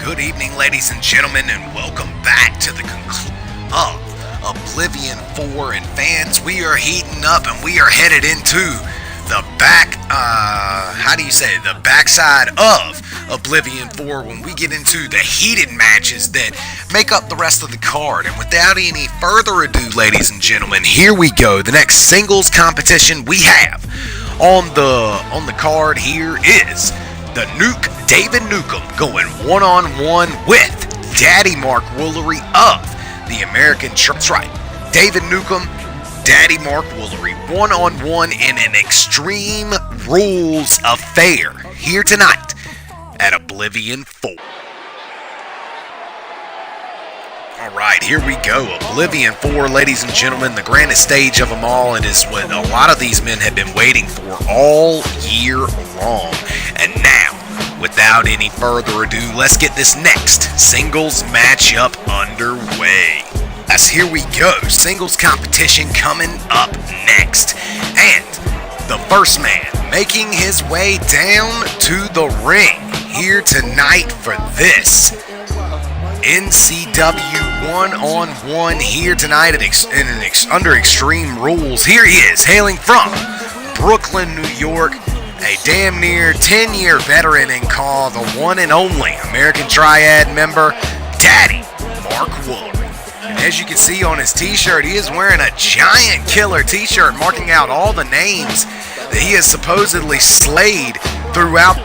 Good evening, ladies and gentlemen, and welcome back to the conclusion of Oblivion 4. And fans, we are heating up and we are headed into the the backside of Oblivion 4 when we get into the heated matches that make up the rest of the card. And without any further ado, ladies and gentlemen, here we go. The next singles competition we have on the card here is the Nuke David Nukem going one-on-one with Daddy Mark Woolery of the American Church. That's right, David Nukem, Daddy Mark Woolery, one-on-one in an Extreme Rules affair here tonight at Oblivion 4. Alright, here we go. Oblivion 4, ladies and gentlemen, the grandest stage of them all. It is what a lot of these men have been waiting for all year long. And now, without any further ado, let's get this next singles matchup underway. As here we go, singles competition coming up next. And the first man making his way down to the ring here tonight for this NCW one-on-one here tonight under Extreme Rules. Here he is, hailing from Brooklyn, New York, a damn near 10-year veteran in call, the one and only American Triad member, Daddy Mark Woolery. And as you can see on his t-shirt, he is wearing a giant killer t-shirt marking out all the names that he has supposedly slayed throughout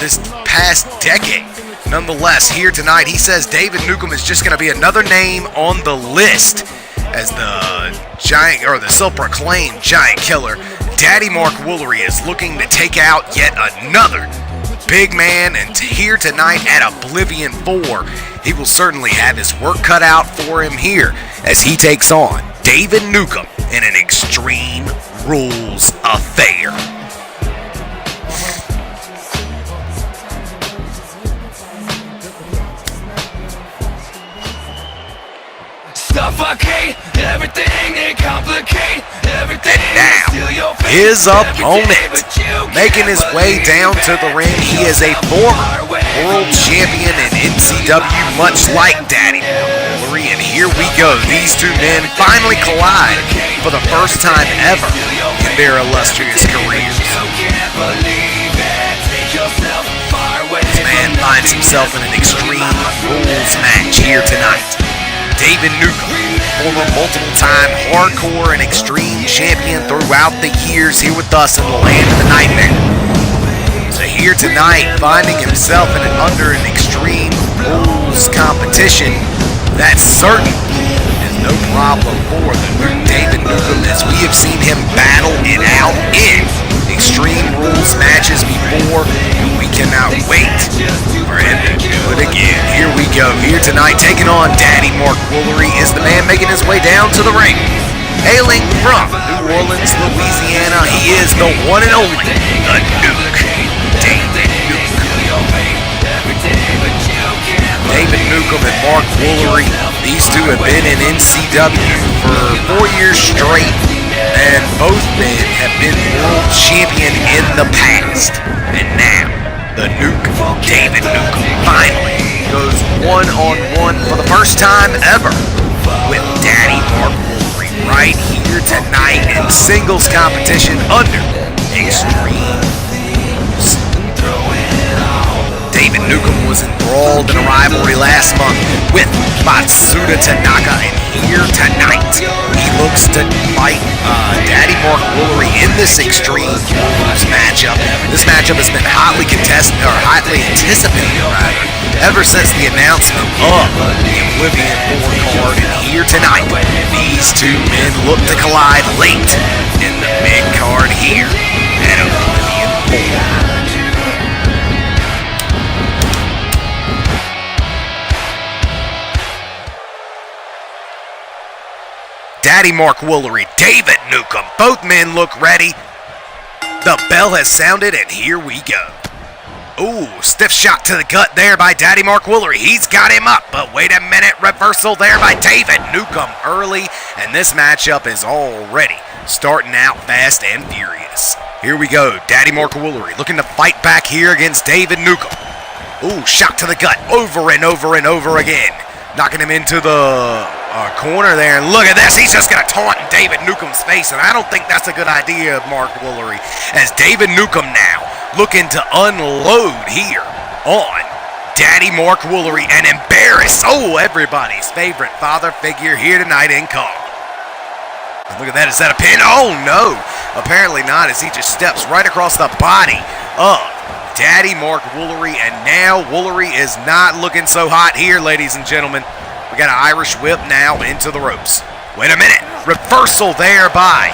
this past decade. Nonetheless, here tonight, he says David Nukem is just going to be another name on the list as the self-proclaimed giant killer. Daddy Mark Woolery is looking to take out yet another big man, and here tonight at Oblivion 4, he will certainly have his work cut out for him here as he takes on David Nukem in an Extreme Rules affair. Suffocate everything and complicate everything. And now, his opponent, making his way down to the ring, he is a former world champion in NCW, much like Daddy Woolery. And here we go. These two men finally collide for the first time ever in their illustrious careers. This man finds himself in an Extreme Rules match here tonight. David Nukem, former multiple-time hardcore and extreme champion throughout the years here with us in the land of the nightmare. So here tonight, finding himself under an Extreme Rules competition, that certainly is no problem for the new David Nukem, as we have seen him battle it out in Extreme Rules matches before, and we cannot wait for him to do it again. Here we go. Here tonight, taking on Daddy Mark Woolery, is the man making his way down to the ring. Hailing from New Orleans, Louisiana, he is the one and only, the Nuke, David Nukem. David Nukem and Mark Woolery, these two have been in NCW for 4 years straight, and both men have been world champion in the past. And now, the Nuke, David Nukem, finally goes one-on-one for the first time ever with Daddy Mark Woolery right here tonight in singles competition under Extreme Rules. David Nukem was enthralled in a rivalry last month with Matsuda Tanaka, and here tonight he looks to fight Daddy Mark Woolery in this Extreme Rules matchup. This matchup has been hotly contested, or hotly anticipated rather, ever since the announcement of the Oblivion 4 card. And here tonight, these two men look to collide late in the mid-card here at Oblivion 4. Daddy Mark Woolery, David Nukem, both men look ready. The bell has sounded, and here we go. Ooh, stiff shot to the gut there by Daddy Mark Woolery. He's got him up, but wait a minute, reversal there by David Nukem early, and this matchup is already starting out fast and furious. Here we go, Daddy Mark Woolery looking to fight back here against David Nukem. Ooh, shot to the gut over and over and over again. Knocking him into the corner there. And look at this. He's just going to taunt in David Newcomb's face. And I don't think that's a good idea, Mark Woolery. As David Newcomb now looking to unload here on Daddy Mark Woolery and embarrass, everybody's favorite father figure here tonight in call. And look at that. Is that a pin? Oh, no. Apparently not, as he just steps right across the body of Daddy Mark Woolery, and now Woolery is not looking so hot here, ladies and gentlemen. We got an Irish whip now into the ropes. Wait a minute. Reversal there by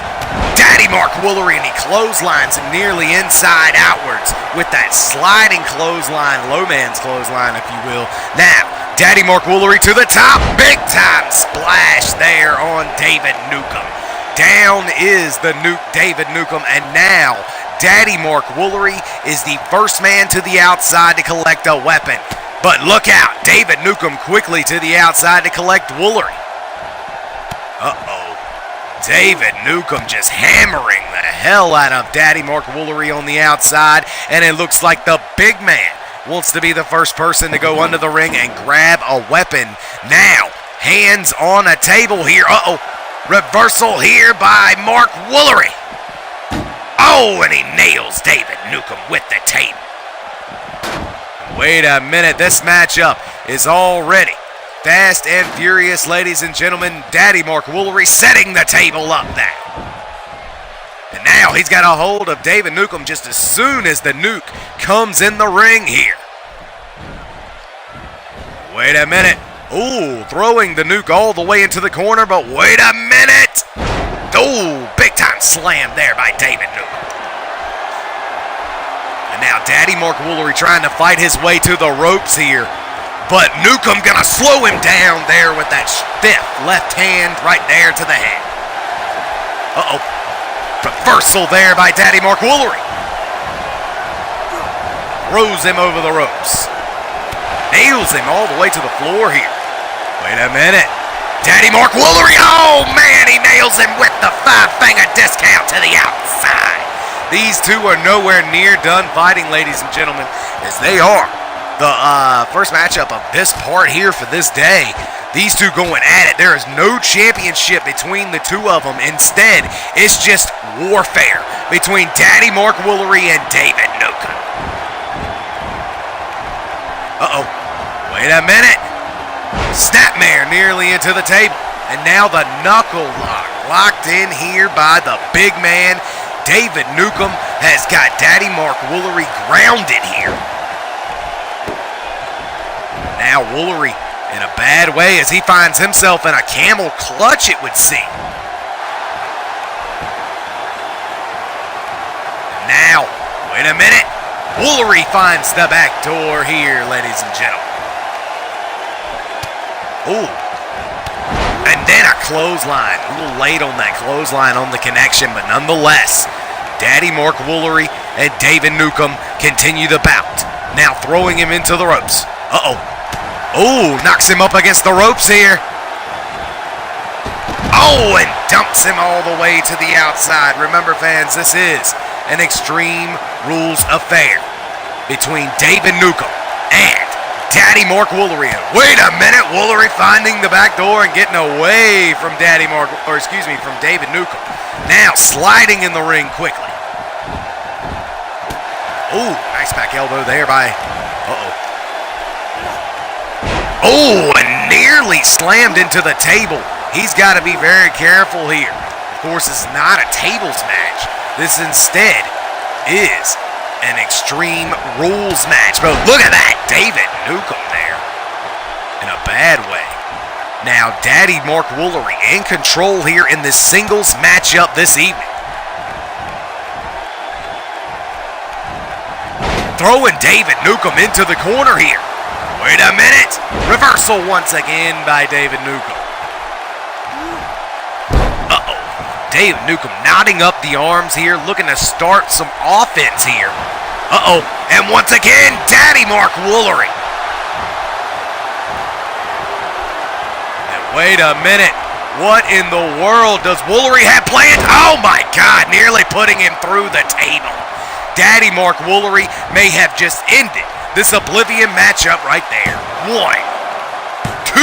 Daddy Mark Woolery, and he clotheslines him nearly inside outwards with that sliding clothesline, low man's clothesline, if you will. Now, Daddy Mark Woolery to the top. Big time splash there on David Newcomb. Down is the David Newcomb, and now Daddy Mark Woolery is the first man to the outside to collect a weapon. But look out, David Newcomb quickly to the outside to collect Woolery. David Newcomb just hammering the hell out of Daddy Mark Woolery on the outside, and it looks like the big man wants to be the first person to go under the ring and grab a weapon. Now, hands on a table here. Reversal here by Mark Woolery. And he nails David Newcomb with the table. Wait a minute, this matchup is already fast and furious, ladies and gentlemen. Daddy Mark Woolery setting the table up now. And now he's got a hold of David Newcomb just as soon as the Nuke comes in the ring here. Wait a minute. Throwing the Nuke all the way into the corner, but wait a minute. Big time slam there by David Newcomb. And now Daddy Mark Woolery trying to fight his way to the ropes here. But Newcomb gonna slow him down there with that stiff left hand right there to the head. Reversal there by Daddy Mark Woolery. Throws him over the ropes. Nails him all the way to the floor here. Wait a minute. Daddy Mark Woolery, he nails him with the 5-finger discount to the outside. These two are nowhere near done fighting, ladies and gentlemen, as they are the first matchup of this part here for this day. These two going at it. There is no championship between the two of them. Instead, it's just warfare between Daddy Mark Woolery and David Newcomb. Wait a minute. Snapmare nearly into the table. And now the knuckle lock locked in here by the big man. David Newcomb has got Daddy Mark Woolery grounded here. Now Woolery in a bad way as he finds himself in a camel clutch, it would seem. Now, wait a minute. Woolery finds the back door here, ladies and gentlemen. And then a clothesline. A little late on that clothesline on the connection, but nonetheless, Daddy Mark Woolery and David Newcomb continue the bout. Now throwing him into the ropes. Knocks him up against the ropes here. And dumps him all the way to the outside. Remember, fans, this is an Extreme Rules affair between David Newcomb and Daddy Mark Woolery. Wait a minute, Woolery finding the back door and getting away from from David Newcomb. Now sliding in the ring quickly. Nice back elbow there by, and nearly slammed into the table. He's got to be very careful here. Of course, it's not a tables match. This instead is an Extreme Rules match. But look at that, David Newcomb there in a bad way. Now, Daddy Mark Woolery in control here in this singles matchup this evening. Throwing David Newcomb into the corner here. Wait a minute. Reversal once again by David Newcomb. David Newcomb knotting up the arms here, looking to start some offense here. And once again, Daddy Mark Woolery. And wait a minute. What in the world does Woolery have planned? Oh my God, nearly putting him through the table. Daddy Mark Woolery may have just ended this Oblivion matchup right there. 1, 2,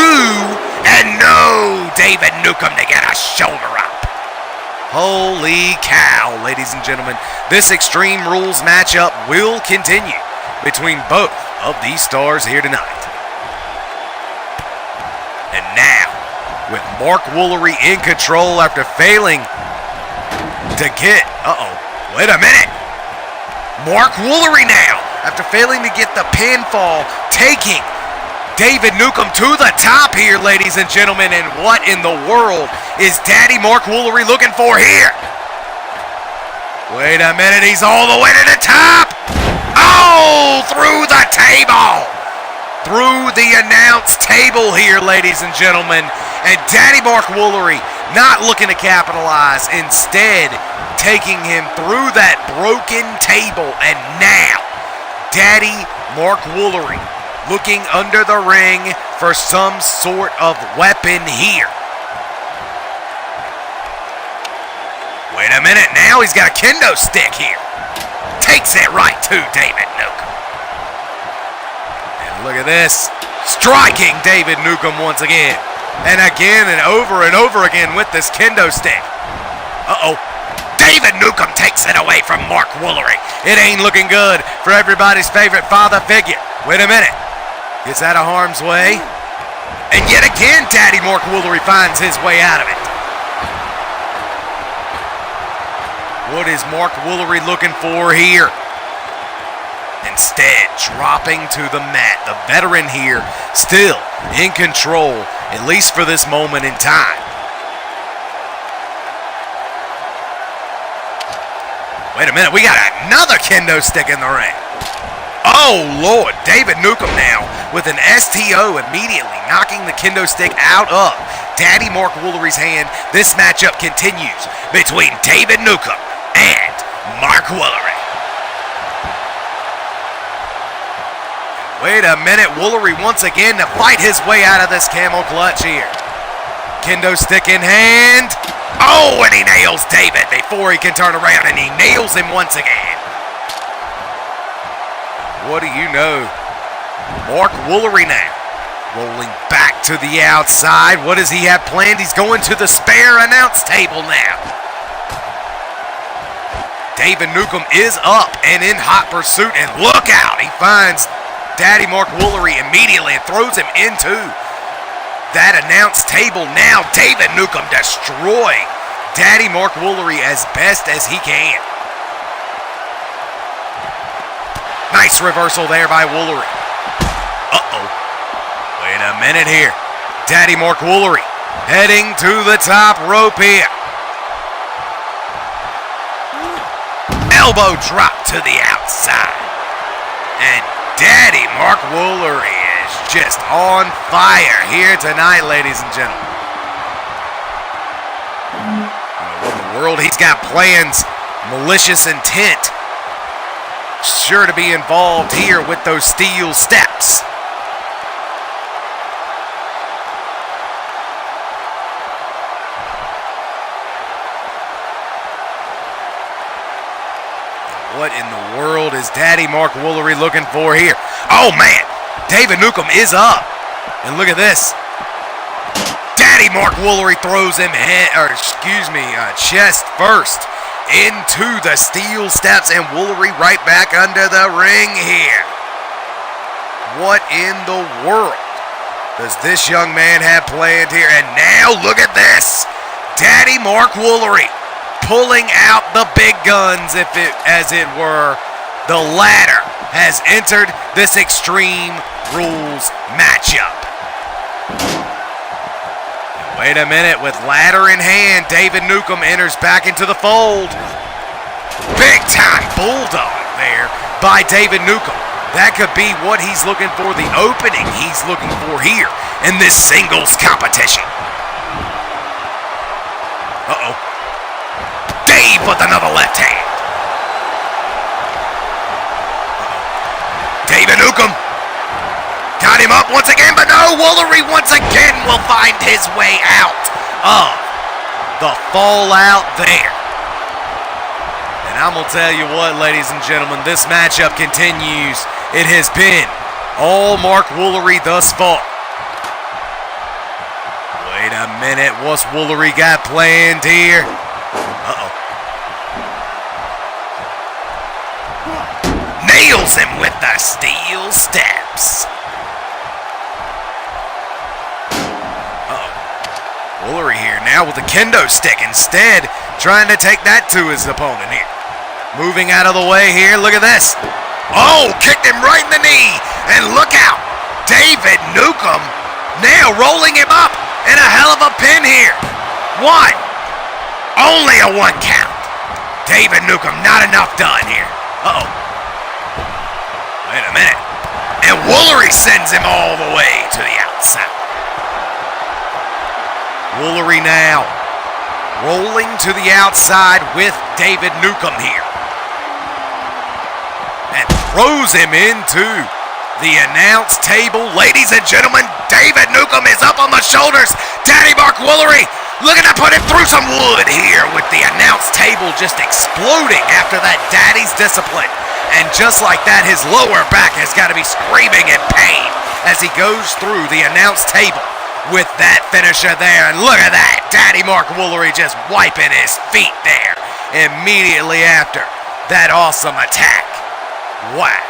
and no, David Newcomb to get a shoulder up. Holy cow, ladies and gentlemen. This Extreme Rules matchup will continue between both of these stars here tonight. And now, with Mark Woolery in control after failing to get, wait a minute. Mark Woolery now, after failing to get the pinfall, taking David Newcomb to the top here, ladies and gentlemen. And what in the world is Daddy Mark Woolery looking for here? Wait a minute, he's all the way to the top. Oh, through the table. Through the announce table here, ladies and gentlemen. And Daddy Mark Woolery not looking to capitalize, instead taking him through that broken table. And now, Daddy Mark Woolery looking under the ring for some sort of weapon here. Wait a minute, now he's got a kendo stick here. Takes it right to David Newcomb. And look at this, striking David Newcomb once again. And over again with this kendo stick. David Newcomb takes it away from Mark Woolery. It ain't looking good for everybody's favorite father figure. Wait a minute. Gets out of harm's way. And yet again, Daddy Mark Woolery finds his way out of it. What is Mark Woolery looking for here? Instead, dropping to the mat. The veteran here still in control, at least for this moment in time. Wait a minute, we got another kendo stick in the ring. Oh, Lord, David Newcomb now with an STO immediately knocking the kendo stick out of Daddy Mark Woolery's hand. This matchup continues between David Newcomb and Mark Woolery. Wait a minute, Woolery once again to fight his way out of this camel clutch here. Kendo stick in hand. Oh, and he nails David before he can turn around, and he nails him once again. What do you know? Mark Woolery now rolling back to the outside. What does he have planned? He's going to the spare announce table now. David Newcomb is up and in hot pursuit, and look out, he finds Daddy Mark Woolery immediately and throws him into that announce table. Now David Newcomb destroying Daddy Mark Woolery as best as he can. Nice reversal there by Woolery. Wait a minute here. Daddy Mark Woolery heading to the top rope here. Elbow drop to the outside. And Daddy Mark Woolery is just on fire here tonight, ladies and gentlemen. What in the world? He's got plans, malicious intent, sure to be involved here with those steel steps. What in the world is Daddy Mark Woolery looking for here? Oh man, David Newcomb is up. And look at this. Daddy Mark Woolery throws him chest first into the steel steps, and Woolery right back under the ring here. What in the world does this young man have planned here? And now look at this. Daddy Mark Woolery pulling out the big guns, as it were. The ladder has entered this Extreme Rules matchup. Wait a minute, with ladder in hand, David Newcomb enters back into the fold. Big time bulldog there by David Newcomb. That could be what he's looking for, the opening he's looking for here in this singles competition. Dave with another left hand. David Newcomb got him up once again, but no, Woolery once again will find his way out of the fallout there. And I'm going to tell you what, ladies and gentlemen, this matchup continues. It has been all Mark Woolery thus far. Wait a minute, what's Woolery got planned here? Uh-oh. Nails him with the steel steps. Woolery here now with the kendo stick instead, trying to take that to his opponent here. Moving out of the way here, look at this. Oh, kicked him right in the knee, and look out. David Newcomb now rolling him up in a hell of a pin here. One, only a 1 count. David Newcomb, not enough done here. Uh-oh. Wait a minute. And Woolery sends him all the way to the outside. Woolery now rolling to the outside with David Newcomb here. And throws him into the announce table. Ladies and gentlemen, David Newcomb is up on the shoulders. Daddy Mark Woolery looking to put him through some wood here with the announce table just exploding after that daddy's discipline. And just like that, his lower back has got to be screaming in pain as he goes through the announce table with that finisher there. And look at that, Daddy Mark Woolery just wiping his feet there immediately after that awesome attack. Wow.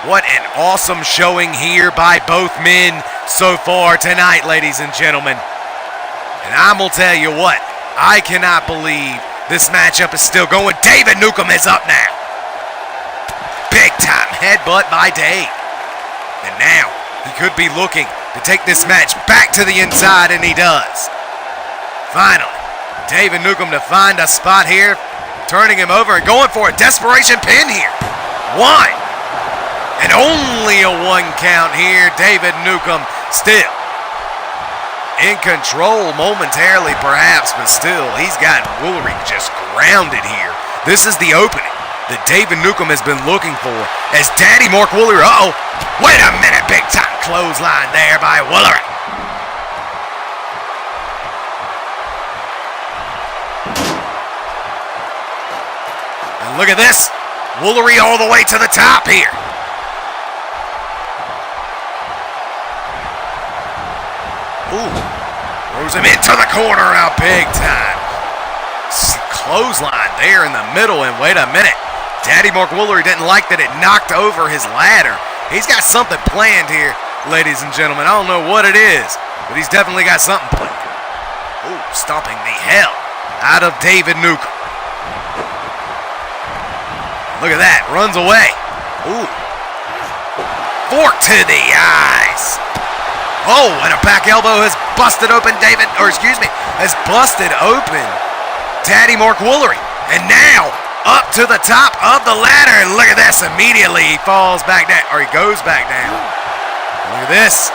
What an awesome showing here by both men so far tonight, ladies and gentlemen. And I'm going to tell you what, I cannot believe this matchup is still going. David Newcomb is up now. Big time headbutt by Dave. And now he could be looking to take this match back to the inside, and he does. Finally, David Newcomb to find a spot here, turning him over and going for a desperation pin here. 1. And only a 1 count here. David Newcomb still in control momentarily perhaps, but still he's got Woolery just grounded here. This is the opening that David Newcomb has been looking for as Daddy Mark Woolery. Uh-oh. Wait a minute, big time clothesline there by Woolery. And look at this. Woolery all the way to the top here. Ooh. Throws him into the corner now big time. Clothesline there in the middle, and wait a minute. Daddy Mark Woolery didn't like that it knocked over his ladder. He's got something planned here, ladies and gentlemen. I don't know what it is, but he's definitely got something planned. Ooh, stomping the hell out of David Newcomb. Look at that, runs away. Ooh. Fork to the eyes. Oh, and a back elbow has busted open has busted open Daddy Mark Woolery. And now, up to the top of the ladder, and look at this, immediately he falls back down, or he goes back down. Look at this.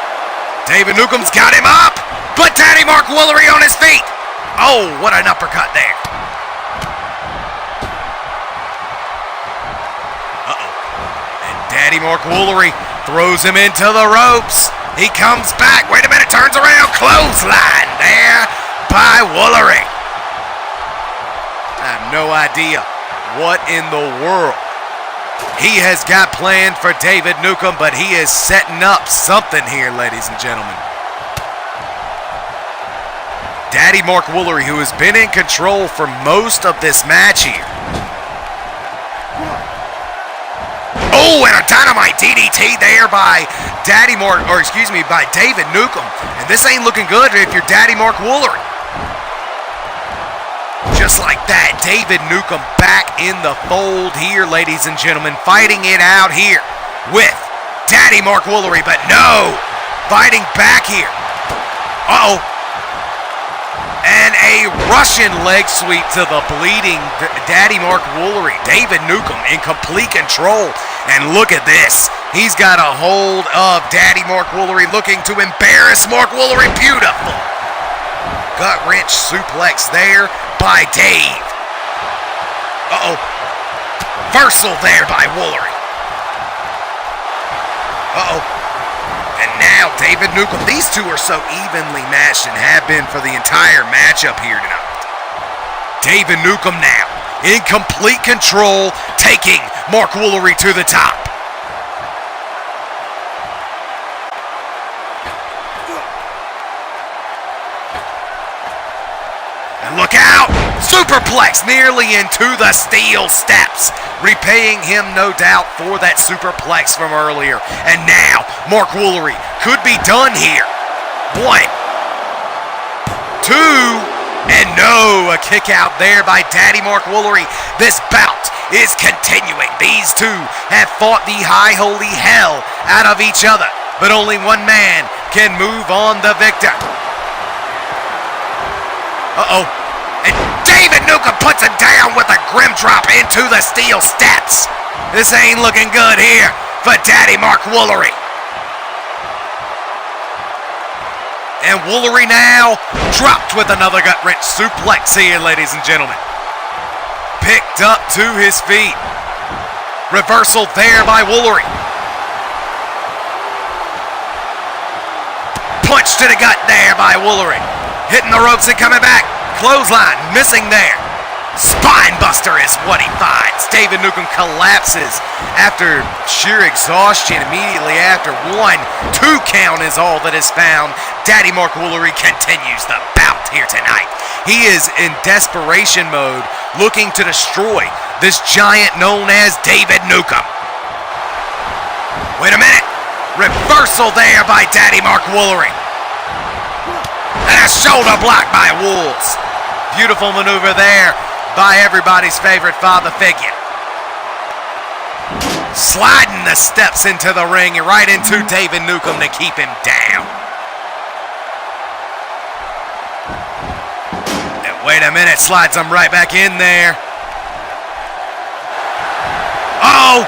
David Newcomb's got him up, but Daddy Mark Woolery on his feet. Oh, what an uppercut there. Uh-oh. And Daddy Mark Woolery throws him into the ropes. He comes back, wait a minute, turns around, clothesline there by Woolery. I have no idea what in the world he has got planned for David Newcomb, but he is setting up something here, ladies and gentlemen. Daddy Mark Woolery, who has been in control for most of this match here. Oh, and a dynamite DDT there by by David Newcomb. And this ain't looking good if you're Daddy Mark Woolery. Just like that, David Newcomb back in the fold here, ladies and gentlemen, fighting it out here with Daddy Mark Woolery, but no, fighting back here. Uh-oh. And a Russian leg sweep to the bleeding Daddy Mark Woolery. David Newcomb in complete control. And look at this. He's got a hold of Daddy Mark Woolery, looking to embarrass Mark Woolery. Beautiful. Gut wrench suplex there by Dave. Uh-oh. Reversal there by Woolery. Uh-oh. And now David Newcomb. These two are so evenly matched and have been for the entire matchup here tonight. David Newcomb now in complete control, taking Mark Woolery to the top. And look out! Superplex nearly into the steel steps, repaying him no doubt for that superplex from earlier. And now Mark Woolery could be done here. 1, 2, and no, a kick out there by Daddy Mark Woolery. This bout is continuing. These two have fought the high holy hell out of each other, but only one man can move on the victor. Uh-oh. And David Newcomb puts him down with a grim drop into the steel steps. This ain't looking good here for Daddy Mark Woolery. And Woolery now dropped with another gut-wrench suplex here, ladies and gentlemen. Picked up to his feet. Reversal there by Woolery. Punch to the gut there by Woolery. Hitting the ropes and coming back. Clothesline missing there. Spine buster is what he finds. David Newcomb collapses after sheer exhaustion immediately after 1. 2 count is all that is found. Daddy Mark Woolery continues the bout here tonight. He is in desperation mode, looking to destroy this giant known as David Newcomb. Wait a minute. Reversal there by Daddy Mark Woolery. And a shoulder block by Wolves. Beautiful maneuver there by everybody's favorite father figure. Sliding the steps into the ring and right into David Newcomb to keep him down. And wait a minute, slides him right back in there. Oh!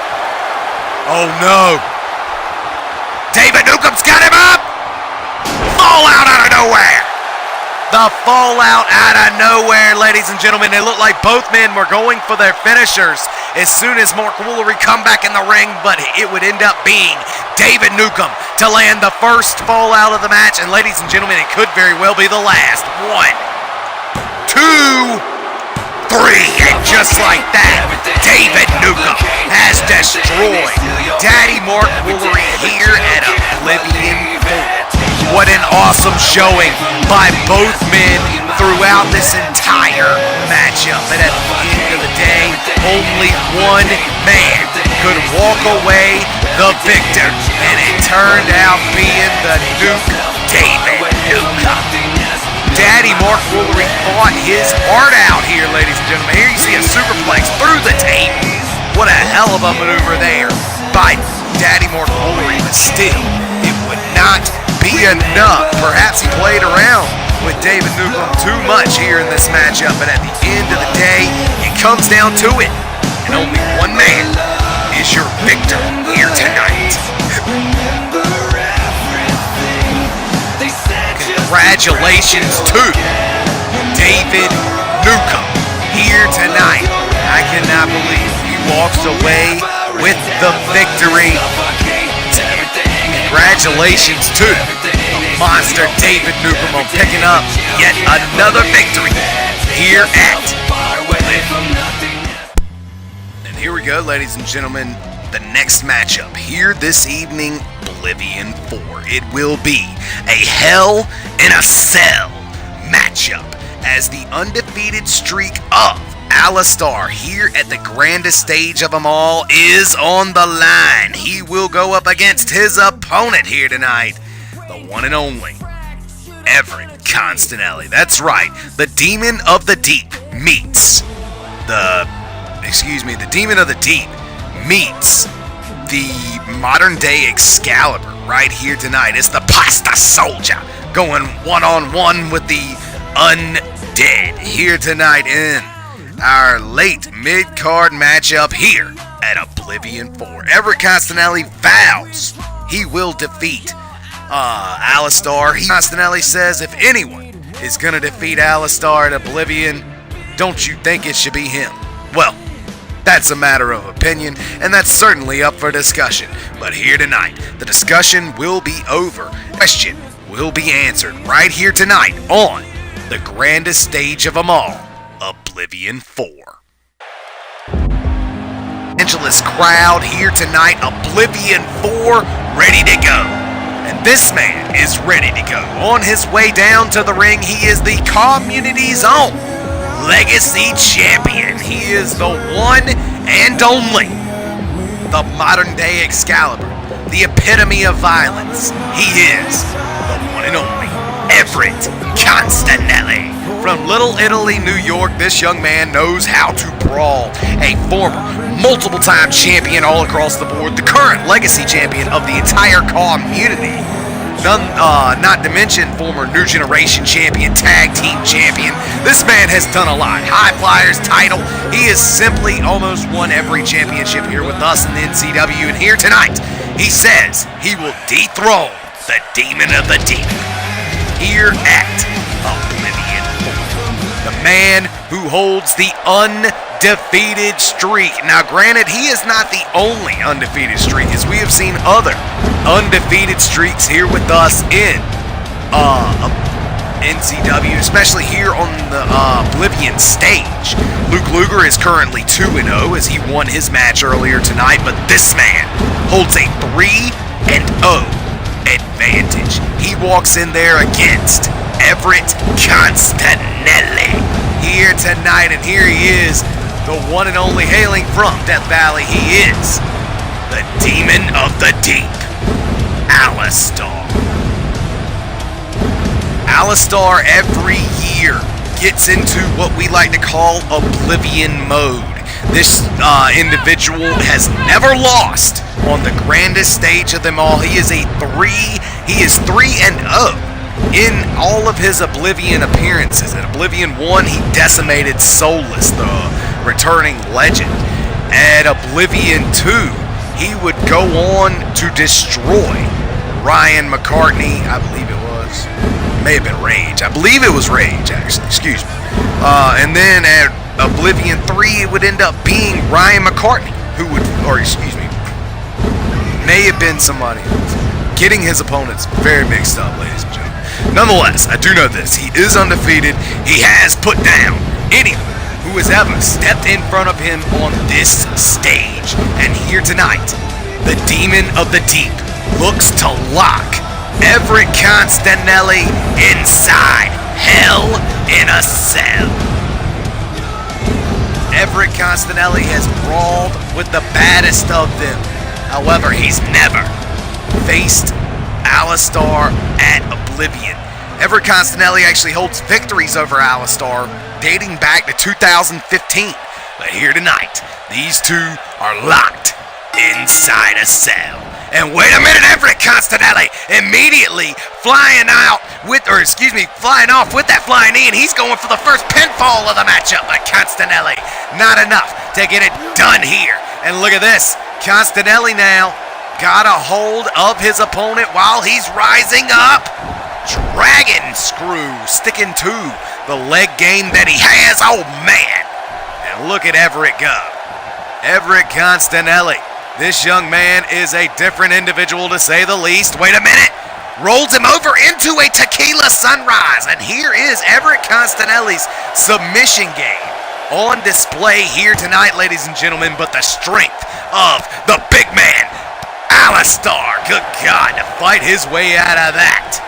Oh no! David Newcomb's got him up! Fallout out of nowhere! The fallout out of nowhere, ladies and gentlemen. It looked like both men were going for their finishers as soon as Mark Woolery come back in the ring, but it would end up being David Newcomb to land the first fallout of the match. And ladies and gentlemen, it could very well be the last. 1, 2, 3, and just like that, David Newcomb has destroyed Daddy Mark Woolery here at Oblivion 4. What an awesome showing by both men throughout this entire matchup. And at the end of the day, only one man could walk away the victor. And it turned out being the Duke, David Newcomb. Daddy Mark Woolery fought his heart out here, ladies and gentlemen. Here you see a superplex through the table. What a hell of a maneuver there by Daddy Mark Woolery, but still, it would not be enough. Perhaps he played around with David Newcomb too much here in this matchup, but at the end of the day, it comes down to it, and only one man is your victor here tonight. Congratulations to David Newcomb here tonight. I cannot believe he walks away with the victory. Congratulations to the monster David Newcomb on picking up yet another victory here at Oblivion. And here we go, ladies and gentlemen, the next matchup here this evening, Oblivion 4. It will be a Hell in a Cell matchup as the undefeated streak of Alistar here at the grandest stage of them all is on the line. He will go up against his opponent here tonight, the one and only Everett Constanelli. That's right, the Demon of the Deep meets the Demon of the Deep meets the modern day Excalibur right here tonight. It's the Pasta Soldier going one-on-one with the Undead here tonight in our late mid-card matchup here at Oblivion 4. Everett Constanelli vows he will defeat Alistar. Constanelli says if anyone is going to defeat Alistar at Oblivion, don't you think it should be him? Well, that's a matter of opinion, and that's certainly up for discussion. But here tonight, the discussion will be over. Question will be answered right here tonight on the grandest stage of them all, Oblivion. Oblivion IV. Angeles crowd here tonight, Oblivion IV, ready to go. And this man is ready to go. On his way down to the ring, he is the community's own Legacy Champion. He is the one and only, the modern day Excalibur, the epitome of violence. He is the one and only Everett Constanelli. From Little Italy, New York, this young man knows how to brawl. A former multiple-time champion all across the board, the current legacy champion of the entire community. Not to mention former New Generation champion, tag team champion. This man has done a lot. High Flyers title. He has simply almost won every championship here with us in the NCW. And here tonight, he says he will dethrone the Demon of the Deep here at Oblivion IV. The man who holds the undefeated streak. Now granted, he is not the only undefeated streak, as we have seen other undefeated streaks here with us in NCW, especially here on the Oblivion stage. Luke Luger is currently 2-0 as he won his match earlier tonight, but this man holds a 3-0 advantage. He walks in there against Everett Constanelli here tonight, and here he is, the one and only, hailing from Death Valley. He is the Demon of the Deep, Alistar. Alistar every year gets into what we like to call Oblivion mode. This individual has never lost on the grandest stage of them all. He is 3-0 in all of his Oblivion appearances. At Oblivion 1, he decimated Soulless, the returning legend. At Oblivion 2, he would go on to destroy Ryan McCartney, I believe it was. It may have been Rage. I believe it was Rage, actually. Excuse me. And then at Oblivion 3, it would end up being Ryan McCartney, may have been somebody else. Getting his opponents very mixed up, ladies and gentlemen. Nonetheless, I do know this. He is undefeated. He has put down anyone who has ever stepped in front of him on this stage. And here tonight, the Demon of the Deep looks to lock Everett Constanelli inside Hell in a Cell. Everett Constanelli has brawled with the baddest of them. However, he's never faced Alistar at Oblivion. Everett Constanelli actually holds victories over Alistar dating back to 2015. But here tonight, these two are locked inside a cell. And wait a minute, Everett Constanelli immediately flying off with that flying knee, and he's going for the first pinfall of the matchup. But Constanelli, not enough to get it done here. And look at this, Constanelli now got a hold of his opponent while he's rising up. Dragon screw sticking to the leg game that he has. Oh man, and look at Everett go. Everett Constanelli. This young man is a different individual, to say the least. Wait a minute. Rolls him over into a tequila sunrise. And here is Everett Constanelli's submission game on display here tonight, ladies and gentlemen. But the strength of the big man, Alistar. Good God, to fight his way out of that.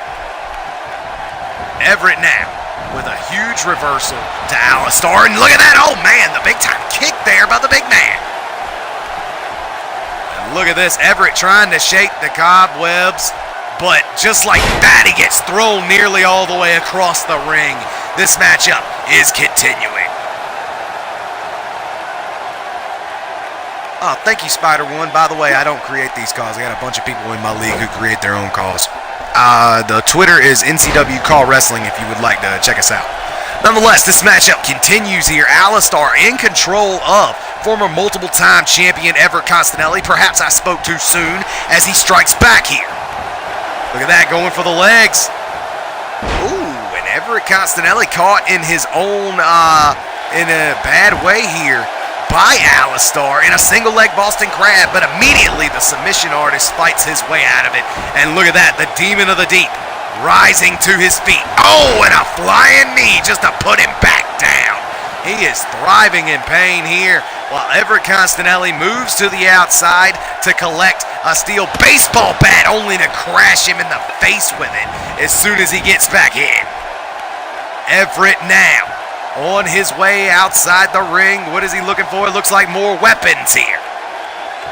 Everett now with a huge reversal to Alistar. And look at that. Oh man, the big time kick there by the big man. Look at this, Everett trying to shake the cobwebs, but just like that, he gets thrown nearly all the way across the ring. This matchup is continuing. Oh, thank you, Spider-One. By the way, I don't create these calls. I got a bunch of people in my league who create their own calls. The Twitter is NCW Call Wrestling if you would like to check us out. Nonetheless, this matchup continues here. Alistar in control of former multiple-time champion Everett Constanelli. Perhaps I spoke too soon as he strikes back here. Look at that, going for the legs. Ooh, and Everett Constanelli caught in his own, in a bad way here by Alistar in a single leg Boston Crab, but immediately the submission artist fights his way out of it. And look at that, the Demon of the Deep rising to his feet. Oh, and a flying knee just to put him back down He is thriving in pain here while Everett Constanelli moves to the outside to collect a steel baseball bat, only to crash him in the face with it as soon as he gets back in. Everett now on his way outside the ring. What is he looking for? It looks like more weapons here.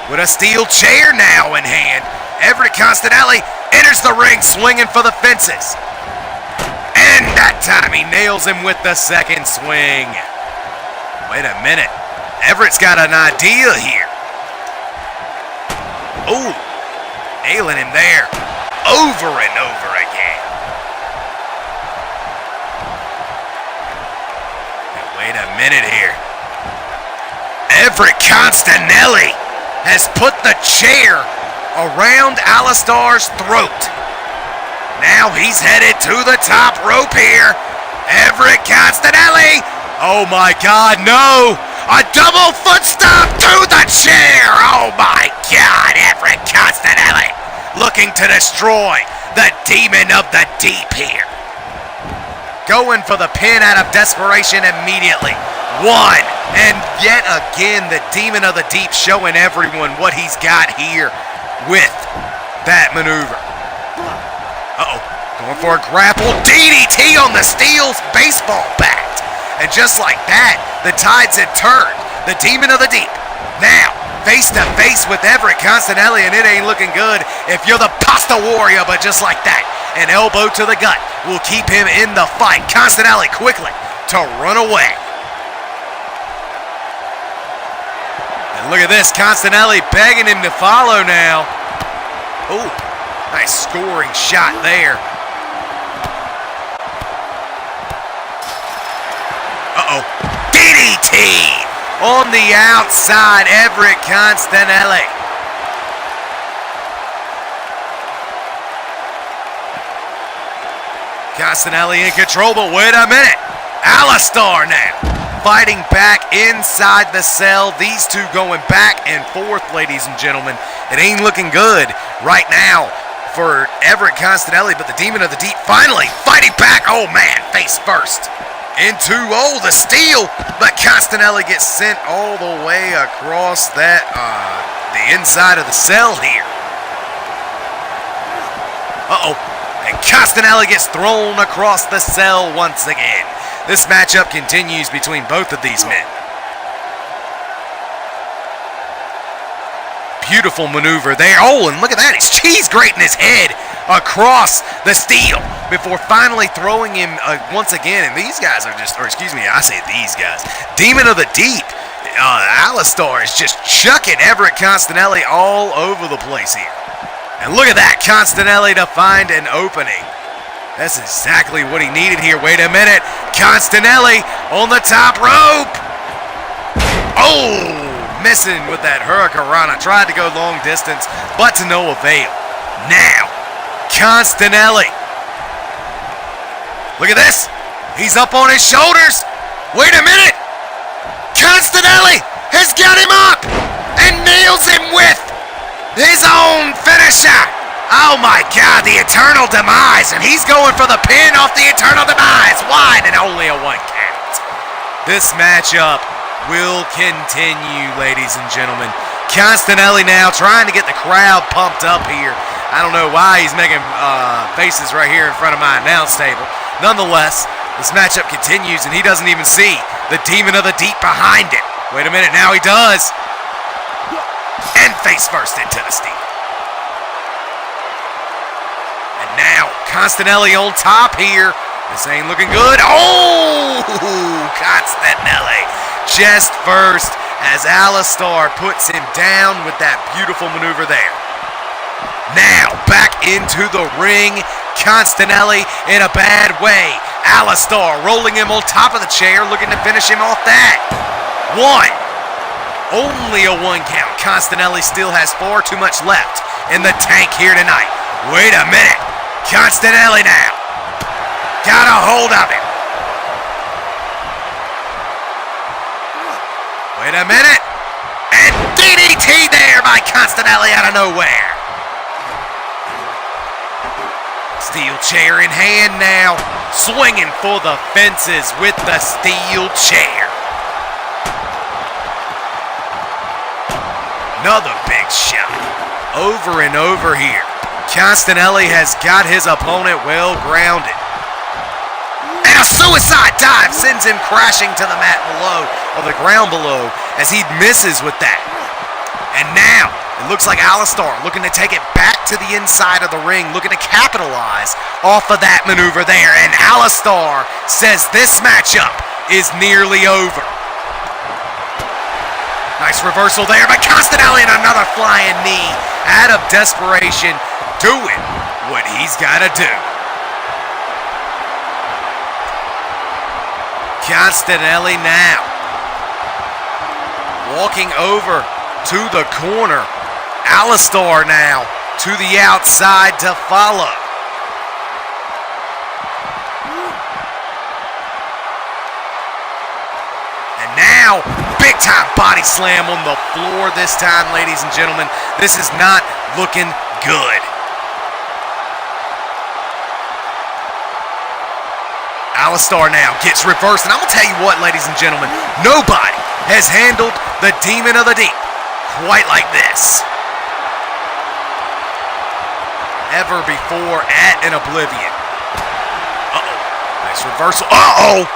With a steel chair now in hand, Everett Constanelli enters the ring swinging for the fences. And that time he nails him with the second swing. Wait a minute. Everett's got an idea here. Ooh, nailing him there over and over again. Now, wait a minute here. Everett Constanelli has put the chair around Alistar's throat. Now he's headed to the top rope here. Everett Constanelli. Oh my God, no! A double foot stomp to the chair! Oh my God, Everett Constanelli looking to destroy the Demon of the Deep here. Going for the pin out of desperation immediately. One, and yet again the Demon of the Deep showing everyone what he's got here with that maneuver. Uh-oh, going for a grapple DDT on the Steel's baseball bat. And just like that, the tides had turned. The Demon of the Deep now face to face with Everett Constanelli, and it ain't looking good if you're the Pasta Warrior, but just like that, an elbow to the gut will keep him in the fight. Constanelli quickly to run away. And look at this, Constanelli begging him to follow now. Ooh, nice scoring shot there. Uh-oh, DDT on the outside, Everett Constanelli. Constanelli in control, but wait a minute. Alistar now fighting back inside the cell. These two going back and forth, ladies and gentlemen. It ain't looking good right now for Everett Constanelli, but the Demon of the Deep finally fighting back. Oh man, face first into, the steel, but Constanelli gets sent all the way across that, the inside of the cell here. Uh-oh, and Constanelli gets thrown across the cell once again. This matchup continues between both of these men. Beautiful maneuver there. Oh, and look at that. He's cheese grating his head across the steel before finally throwing him once again. And these guys are just, or excuse me, I say these guys. Demon of the Deep, Alistar is just chucking Everett Constanelli all over the place here. And look at that, Constanelli to find an opening. That's exactly what he needed here. Wait a minute. Constanelli on the top rope. Oh! Missing with that Hurricanrana. Tried to go long distance, but to no avail. Now, Constanelli. Look at this. He's up on his shoulders. Wait a minute. Constanelli has got him up and nails him with his own finisher. Oh my God, the Eternal Demise. And he's going for the pin off the Eternal Demise. Wide and only a 1 count. This matchup will continue, ladies and gentlemen. Constanelli now trying to get the crowd pumped up here. I don't know why he's making faces right here in front of my announce table. Nonetheless, this matchup continues, and he doesn't even see the Demon of the Deep behind him. Wait a minute, now he does. And face first into the steel. And now, Constanelli on top here. This ain't looking good. Oh, Constanelli chest first as Alistar puts him down with that beautiful maneuver there. Now back into the ring. Constanelli in a bad way. Alistar rolling him on top of the chair, looking to finish him off that. 1. Only a 1 count. Constanelli still has far too much left in the tank here tonight. Wait a minute. Constanelli now. Got a hold of him. Wait a minute. And DDT there by Constanelli out of nowhere. Steel chair in hand now. Swinging for the fences with the steel chair. another big shot. Over and over here. Castanelli has got his opponent well grounded. And a suicide dive sends him crashing to the mat below, or the ground below, as he misses with that. And now, it looks like Alistar looking to take it back to the inside of the ring, looking to capitalize off of that maneuver there. And Alistar says this matchup is nearly over. Nice reversal there, but Castanelli and another flying knee out of desperation, doing what he's got to do. Castanelli now walking over to the corner. Alistar now to the outside to follow. And now, big time body slam on the floor this time, ladies and gentlemen. This is not looking good. Alistar now gets reversed, and I'm going to tell you what, ladies and gentlemen, nobody has handled the Demon of the Deep quite like this ever before at an Oblivion. Uh-oh. Nice reversal. Uh-oh!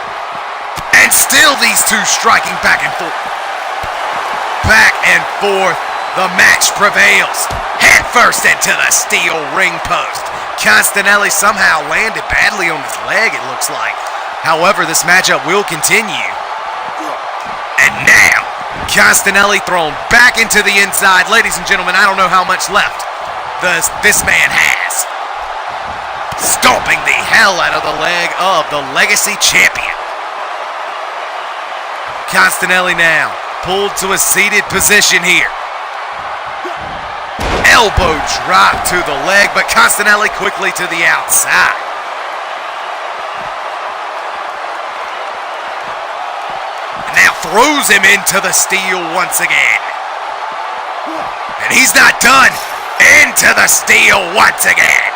And still these two striking back and forth. Back and forth. The match prevails. Head first into the steel ring post. Castanelli somehow landed badly on his leg, it looks like. However, this matchup will continue. And now, Castanelli thrown back into the inside. Ladies and gentlemen, I don't know how much left this man has. Stomping the hell out of the leg of the Legacy Champion. Castanelli now pulled to a seated position here. Elbow drop to the leg, but Castanelli quickly to the outside. And now throws him into the steel once again. And he's not done. Into the steel once again.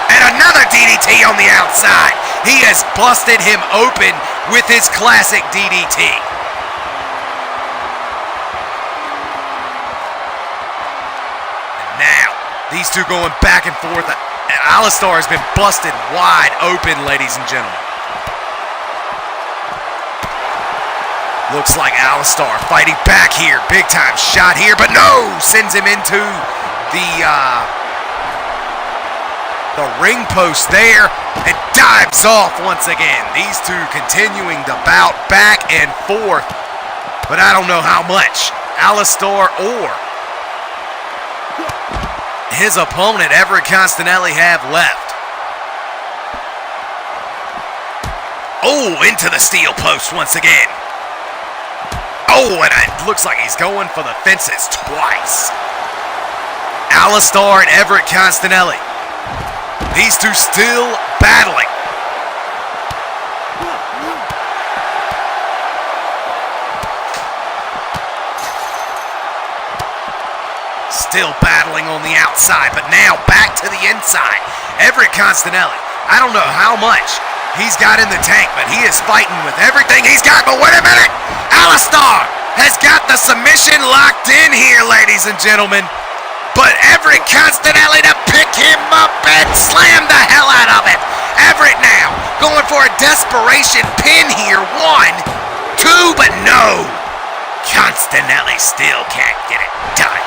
And another DDT on the outside. He has busted him open with his classic DDT. And now, these two going back and forth. And Alistar has been busted wide open, ladies and gentlemen. Looks like Alistar fighting back here. Big time shot here, but no! Sends him into the ring post there and dives off once again. These two continuing the bout back and forth, but I don't know how much Alistar or his opponent, Everett Castanelli, have left. Oh, into the steel post once again. Oh, and it looks like he's going for the fences twice. Alistar and Everett Castanelli. These two still battling. Still battling on the outside, but now back to the inside. Everett Castanelli, I don't know how much he's got in the tank, but he is fighting with everything he's got. But wait a minute! Alistar has got the submission locked in here, ladies and gentlemen. But Everett Castanelli to pick him up and slam the hell out of it. Everett now going for a desperation pin here. 1, 2, but no. Castanelli still can't get it done.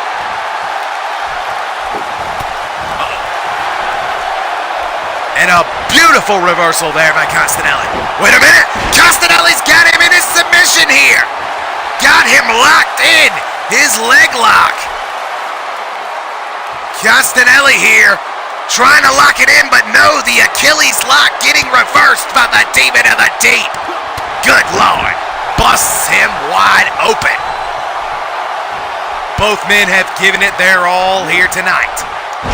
And a beautiful reversal there by Castanelli. Wait a minute. Castanelli's got him in his submission here. Got him locked in. His leg lock. Castanelli here trying to lock it in, but no, the Achilles lock getting reversed by the Demon of the Deep. Good Lord. Busts him wide open. Both men have given it their all here tonight,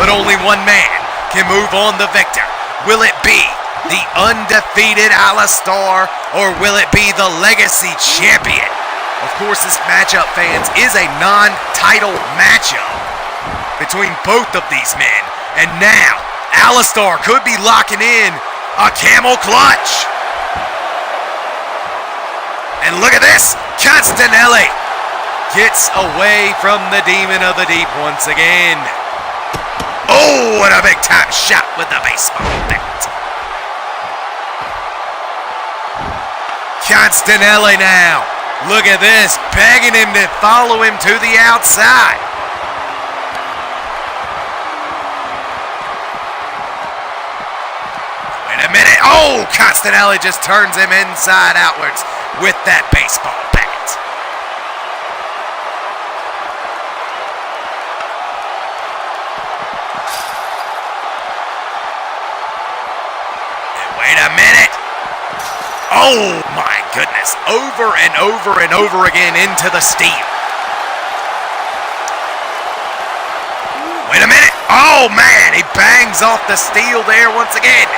but only one man can move on the victor. Will it be the undefeated Alistar, or will it be the Legacy Champion? Of course, this matchup, fans, is a non-title matchup between both of these men. And now, Alistar could be locking in a camel clutch. And look at this. Castanelli gets away from the Demon of the Deep once again. Oh, what a big time shot with the baseball bat. Castanelli now. Look at this. Begging him to follow him to the outside. Wait a minute. Oh, Castanelli just turns him inside outwards with that baseball bat. Wait a minute. Oh my goodness. Over and over and over again into the steel. Wait a minute. Oh man, he bangs off the steel there once again.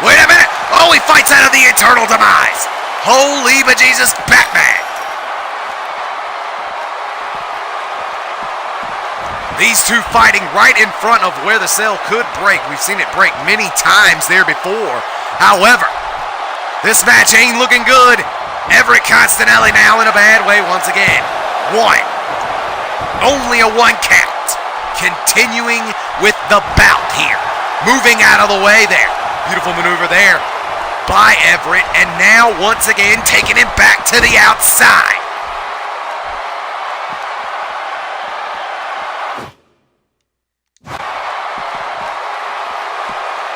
Wait a minute. Oh, he fights out of the eternal demise. Holy bejesus, Batman. These two fighting right in front of where the cell could break. We've seen it break many times there before. However, this match ain't looking good. Everett Castanelli now in a bad way once again. One. Only a one count. Continuing with the bout here. Moving out of the way there. Beautiful maneuver there by Everett. And now once again taking him back to the outside.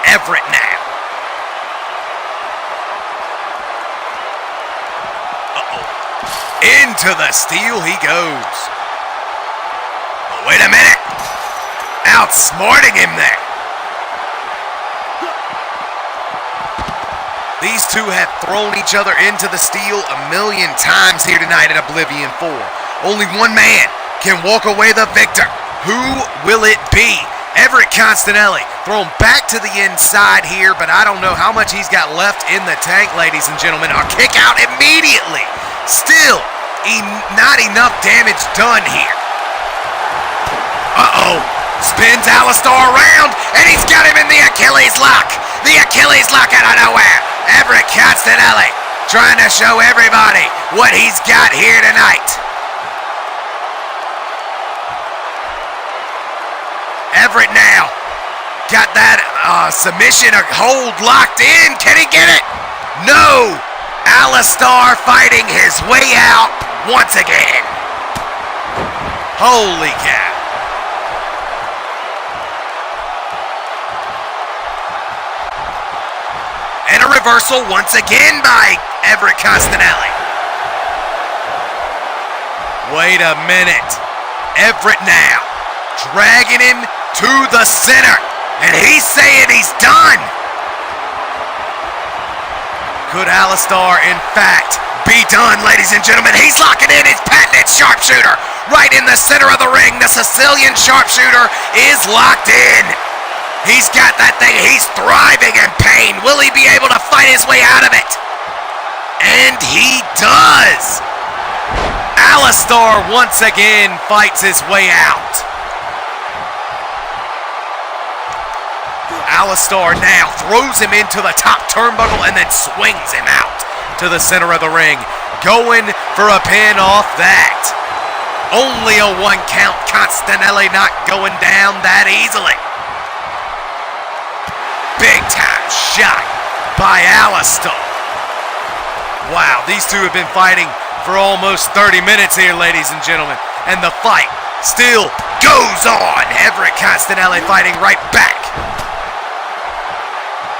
Everett now. Into the steel he goes. But wait a minute. Outsmarting him there. These two have thrown each other into the steel a million times here tonight at Oblivion 4. Only one man can walk away the victor. Who will it be? Everett Castanelli thrown back to the inside here, but I don't know how much he's got left in the tank, ladies and gentlemen. A kick out immediately. Still, not enough damage done here. Uh-oh. Spins Alistar around, and he's got him in the Achilles lock. The Achilles lock out of nowhere. Everett Castanelli trying to show everybody what he's got here tonight. Everett now got that submission hold locked in. Can he get it? No. Alistar fighting his way out once again. Holy cow. And a reversal once again by Everett Castanelli. Wait a minute. Everett now dragging him to the center. And he's saying he's done. Could Alistar, in fact, be done, ladies and gentlemen? He's locking in his patented sharpshooter right in the center of the ring. The Sicilian sharpshooter is locked in. He's got that thing. He's thriving in pain. Will he be able to fight his way out of it? And he does. Alistar once again fights his way out. Alistar now throws him into the top turnbuckle and then swings him out to the center of the ring. Going for a pin off that. Only a one count. Castanelli not going down that easily. Big time shot by Alistar. Wow, these two have been fighting for almost 30 minutes here, ladies and gentlemen. And the fight still goes on. Everett Castanelli fighting right back.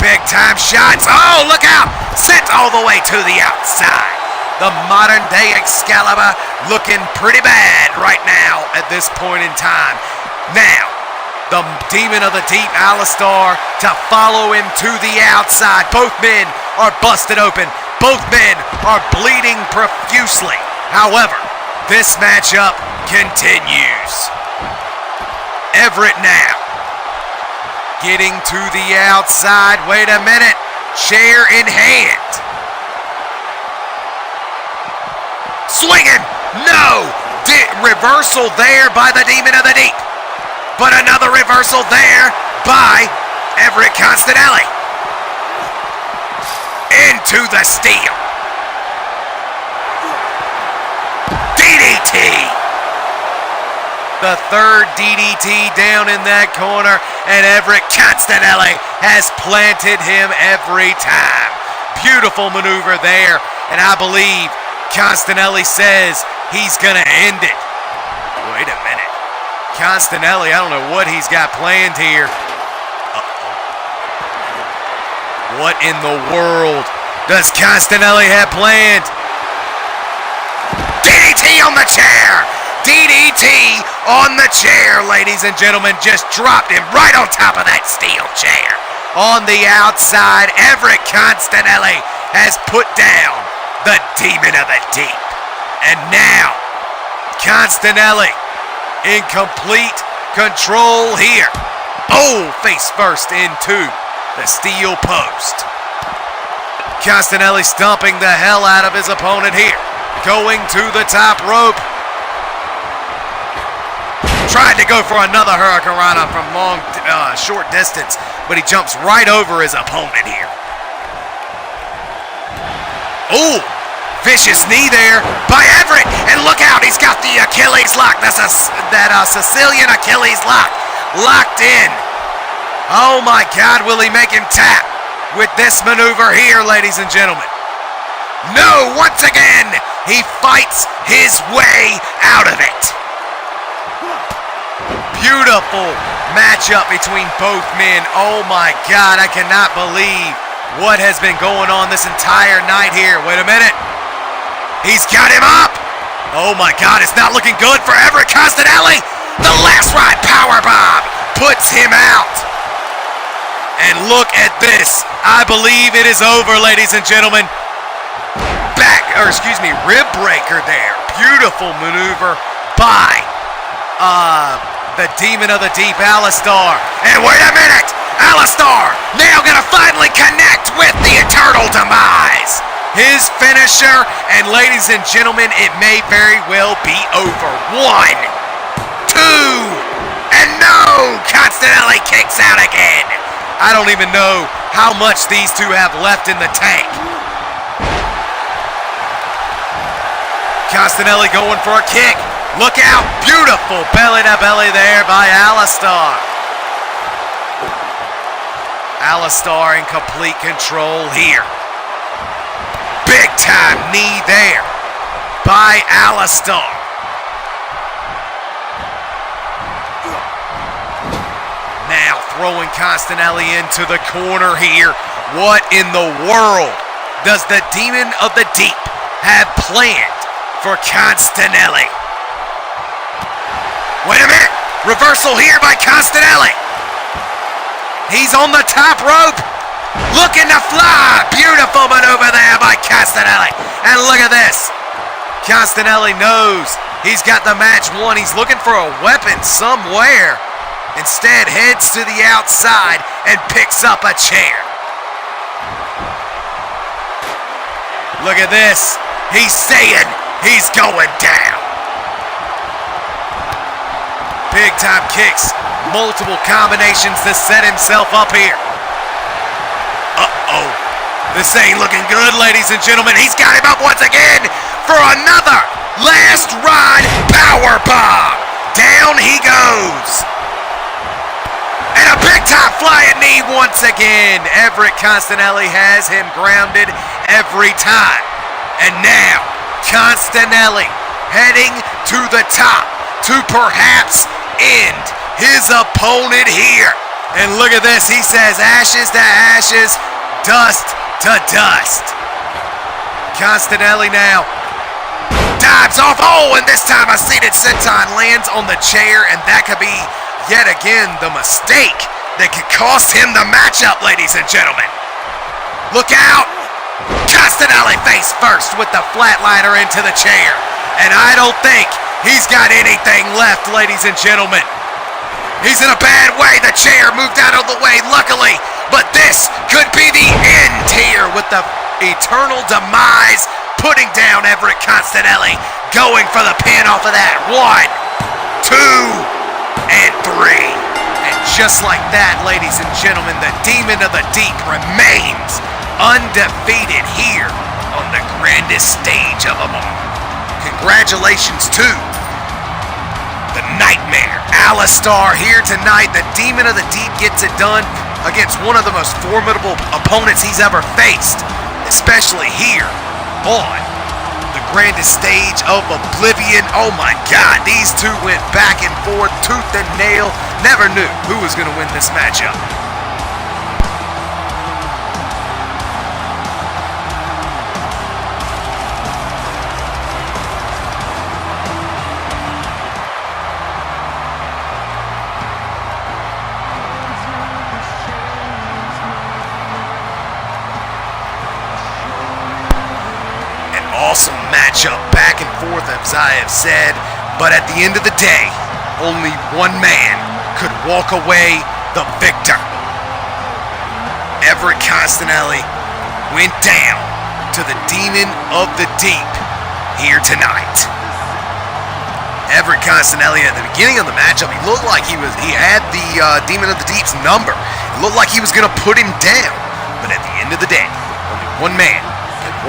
Big time shots. Oh, look out. Sent all the way to the outside. The modern day Excalibur looking pretty bad right now at this point in time. Now, the Demon of the Deep, Alistar, to follow him to the outside. Both men are busted open. Both men are bleeding profusely. However, this matchup continues. Everett now getting to the outside. Wait a minute. Chair in hand. Swinging. No. Reversal there by the Demon of the Deep. But another reversal there by Everett Castanelli. Into the steel. The third DDT down in that corner, and Everett Constanelli has planted him every time. Beautiful maneuver there, and I believe Constanelli says he's gonna end it. Wait a minute. Constanelli, I don't know what he's got planned here. What in the world does Constanelli have planned? DDT on the chair! DDT on the chair, ladies and gentlemen. Just dropped him right on top of that steel chair. On the outside, Everett Constanelli has put down the Demon of the Deep. And now, Constanelli in complete control here. Oh, face first into the steel post. Constanelli stomping the hell out of his opponent here. Going to the top rope. Tried to go for another Hurricanrana from short distance, but he jumps right over his opponent here. Ooh, vicious knee there by Everett, and look out, he's got the Achilles lock. That's that Sicilian Achilles lock locked in. Oh my God, will he make him tap with this maneuver here, ladies and gentlemen? No, once again, he fights his way out of it. Beautiful matchup between both men. Oh my God, I cannot believe what has been going on this entire night here. Wait a minute. He's got him up. Oh my God, it's not looking good for Everett Constanelli. The last ride powerbomb puts him out. And look at this. I believe it is over, ladies and gentlemen. Rib breaker there. Beautiful maneuver by the Demon of the Deep, Alistar. And wait a minute! Alistar now gonna finally connect with the Eternal Demise. His finisher, and ladies and gentlemen, it may very well be over. 1, 2, and no! Constanelli kicks out again. I don't even know how much these two have left in the tank. Constanelli going for a kick. Look out, beautiful belly to belly there by Alistar. Alistar in complete control here. Big time knee there by Alistar. Now throwing Constanelli into the corner here. What in the world does the Demon of the Deep have planned for Constanelli? Wait a minute! Reversal here by Constanelli. He's on the top rope. Looking to fly. Beautiful maneuver there by Constanelli. And look at this. Constanelli knows he's got the match won. He's looking for a weapon somewhere. Instead, heads to the outside and picks up a chair. Look at this. He's saying he's going down. Big time kicks, multiple combinations to set himself up here. Uh-oh, this ain't looking good, ladies and gentlemen. He's got him up once again for another last ride powerbomb. Down he goes. And a big time flying knee once again. Everett Constanelli has him grounded every time. And now, Constanelli heading to the top to perhaps end his opponent here. And look at this. He says ashes to ashes, dust to dust. Constanelli now dives off. Oh, and this time a seated senton lands on the chair, and that could be yet again the mistake that could cost him the matchup, ladies and gentlemen. Look out. Constanelli face first with the flatliner into the chair. And I don't think he's got anything left, ladies and gentlemen. He's in a bad way. The chair moved out of the way, luckily. But this could be the end here with the Eternal Demise putting down Everett Constanelli. Going for the pin off of that. 1, 2, and 3. And just like that, ladies and gentlemen, the Demon of the Deep remains undefeated here on the grandest stage of them all. Congratulations to the nightmare, Alistar, here tonight. The Demon of the Deep gets it done against one of the most formidable opponents he's ever faced, especially here on the grandest stage of Oblivion. Oh my God, these two went back and forth, tooth and nail. Never knew who was going to win this matchup. Awesome matchup, back and forth, as I have said, but at the end of the day, only one man could walk away the victor. Everett Castanelli went down to the Demon of the Deep here tonight. Everett Castanelli, at the beginning of the matchup, he looked like he had the Demon of the Deep's number. It looked like he was going to put him down, but at the end of the day, only one man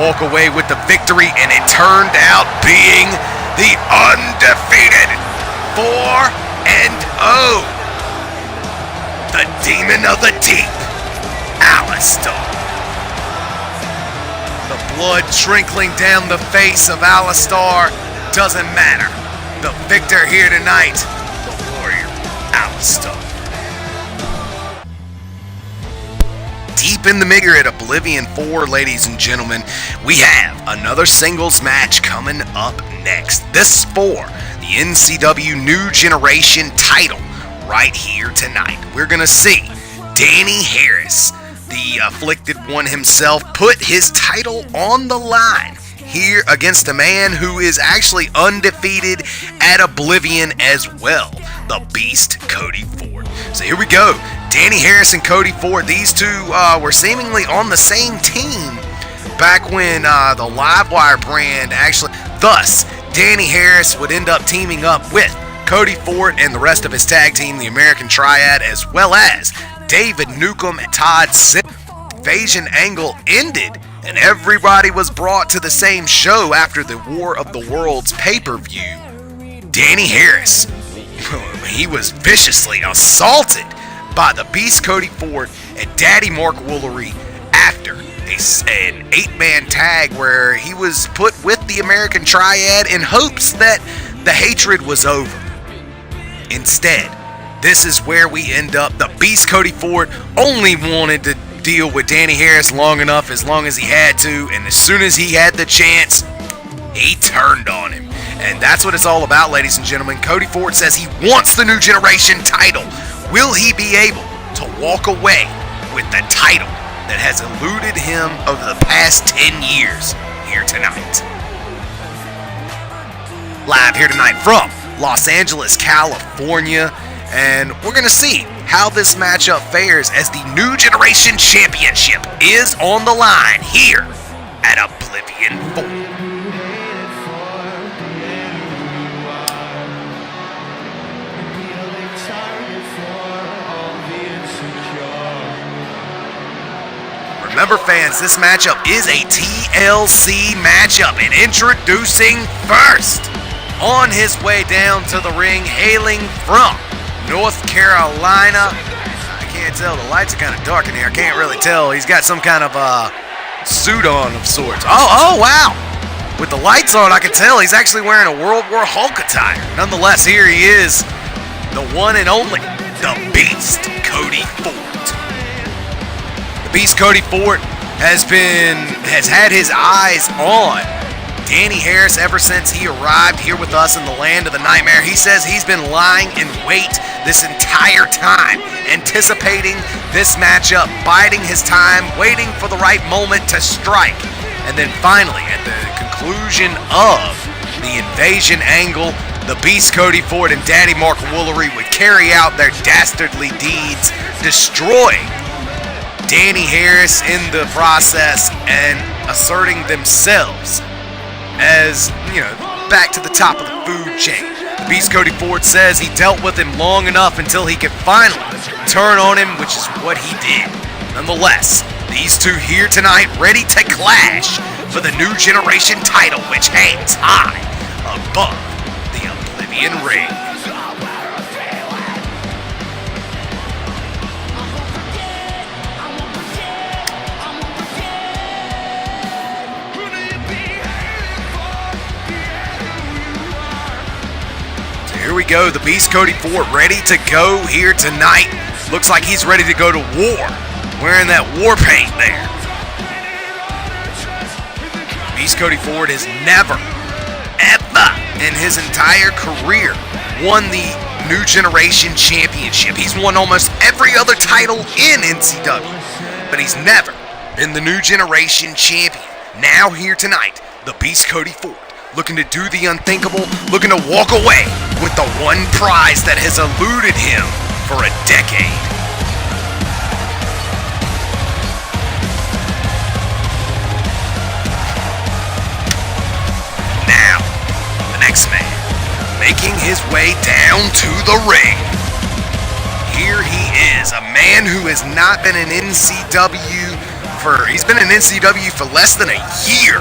walk away with the victory, and it turned out being the undefeated 4-0, the Demon of the Deep, Alistar. The blood trickling down the face of Alistar doesn't matter. The victor here tonight, the warrior, Alistar. Deep in the mixer at Oblivion 4, ladies and gentlemen, we have another singles match coming up next. This is for the NCW New Generation title right here tonight. We're going to see Danny Harris, the afflicted one himself, put his title on the line here against a man who is actually undefeated at Oblivion as well, the Beast Cody Ford. So here we go. Danny Harris and Cody Ford, these two were seemingly on the same team back when the Livewire brand actually, thus Danny Harris would end up teaming up with Cody Ford and the rest of his tag team, the American Triad, as well as David Newcomb and Todd Simmons. Invasion Angle ended and everybody was brought to the same show after the War of the Worlds pay-per-view. Danny Harris, he was viciously assaulted by the Beast Cody Ford and Daddy Mark Woolery after an 8-man tag where he was put with the American Triad in hopes that the hatred was over. Instead, this is where we end up. The Beast Cody Ford only wanted to deal with Danny Harris long enough, as long as he had to, and as soon as he had the chance, he turned on him. And that's what it's all about, ladies and gentlemen. Cody Ford says he wants the New Generation title. Will he be able to walk away with the title that has eluded him over the past 10 years here tonight? Live here tonight from Los Angeles, California. And we're going to see how this matchup fares as the New Generation Championship is on the line here at Oblivion 4. Remember, fans, this matchup is a TLC matchup, and introducing first, on his way down to the ring, hailing from North Carolina. I can't tell, the lights are kind of dark in here, I can't really tell. He's got some kind of suit on of sorts. Oh, wow! With the lights on, I can tell he's actually wearing a World War Hulk attire. Nonetheless, here he is, the one and only, the Beast Cody Ford. Beast Cody Ford has had his eyes on Danny Harris ever since he arrived here with us in the land of the nightmare. He says he's been lying in wait this entire time, anticipating this matchup, biding his time, waiting for the right moment to strike. And then finally, at the conclusion of the Invasion Angle, the Beast Cody Ford and Daddy Mark Woolery would carry out their dastardly deeds, destroying Danny Harris in the process and asserting themselves as, back to the top of the food chain. The Beast Cody Ford says he dealt with him long enough until he could finally turn on him, which is what he did. Nonetheless, these two here tonight ready to clash for the New Generation title, which hangs high above the Oblivion ring. Here we go. The Beast Cody Ford ready to go here tonight. Looks like he's ready to go to war. Wearing that war paint there. Beast Cody Ford has never, ever in his entire career won the New Generation Championship. He's won almost every other title in NCW, but he's never been the New Generation Champion. Now here tonight, the Beast Cody Ford, looking to do the unthinkable, looking to walk away with the one prize that has eluded him for a decade. Now, the next man, making his way down to the ring. Here he is, a man who has not been in NCW he's been in NCW for less than a year.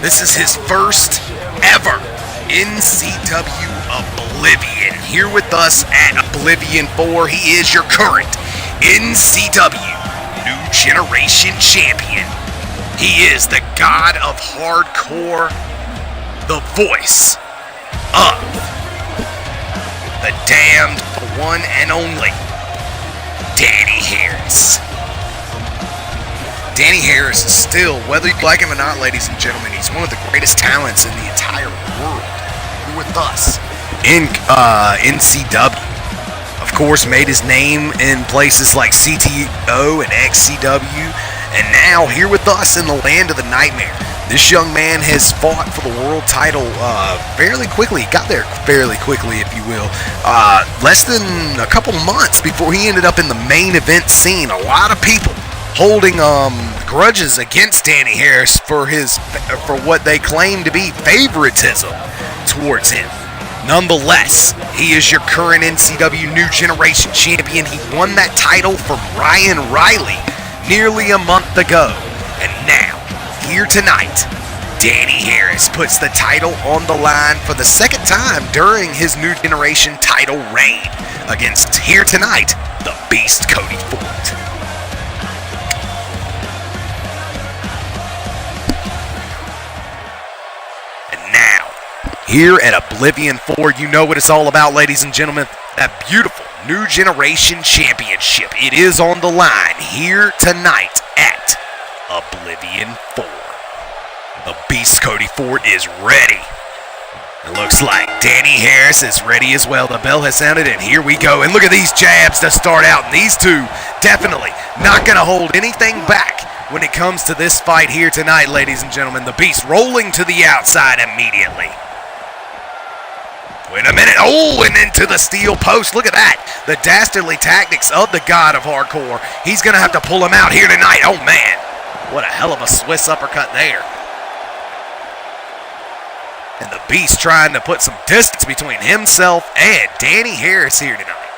This is his first ever NCW Oblivion. Here with us at Oblivion 4, he is your current NCW New Generation Champion. He is the God of Hardcore, the voice of the damned, the one and only Danny Harris. Danny Harris is still, whether you like him or not, ladies and gentlemen, he's one of the greatest talents in the entire world. Here with us in NCW. Of course, made his name in places like CTO and XCW, and now here with us in the land of the nightmare. This young man has fought for the world title fairly quickly. Got there fairly quickly, if you will. Less than a couple months before he ended up in the main event scene. A lot of people holding grudges against Danny Harris for what they claim to be favoritism towards him. Nonetheless, he is your current NCW New Generation Champion. He won that title from Ryan Riley nearly a month ago. And now, here tonight, Danny Harris puts the title on the line for the second time during his New Generation title reign against, here tonight, the Beast Cody Ford. Here at Oblivion 4, you know what it's all about, ladies and gentlemen. That beautiful New Generation Championship. It is on the line here tonight at Oblivion 4. The Beast Cody Ford is ready. It looks like Danny Harris is ready as well. The bell has sounded, and here we go. And look at these jabs to start out. And these two definitely not going to hold anything back when it comes to this fight here tonight, ladies and gentlemen. The Beast rolling to the outside immediately. Wait a minute. Oh, and into the steel post. Look at that. The dastardly tactics of the God of Hardcore. He's going to have to pull him out here tonight. Oh, man. What a hell of a Swiss uppercut there. And the Beast trying to put some distance between himself and Danny Harris here tonight.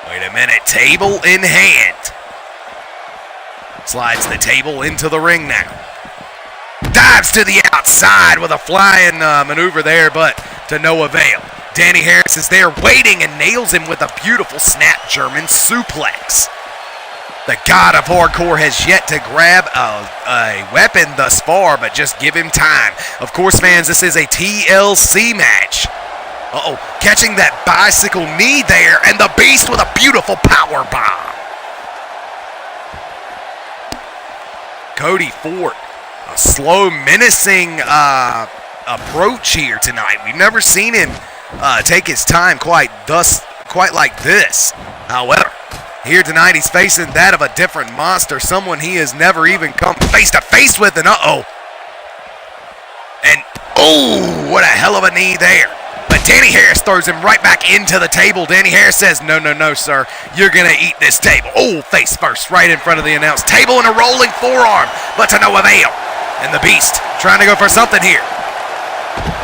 Wait a minute. Table in hand. Slides the table into the ring now. Dives to the outside with a flying maneuver there, but to no avail. Danny Harris is there waiting and nails him with a beautiful snap German suplex. The God of Hardcore has yet to grab a weapon thus far, but just give him time. Of course, fans, this is a TLC match. Uh-oh, catching that bicycle knee there, and the Beast with a beautiful power bomb. Cody Ford, a slow, menacing approach here tonight. We've never seen him take his time quite like this. However, here tonight he's facing that of a different monster, someone he has never even come face to face with, and and oh, what a hell of a knee there. But Danny Harris throws him right back into the table. Danny Harris says, no, sir. You're going to eat this table. Oh, face first, right in front of the announce table, and a rolling forearm, but to no avail. And the Beast trying to go for something here.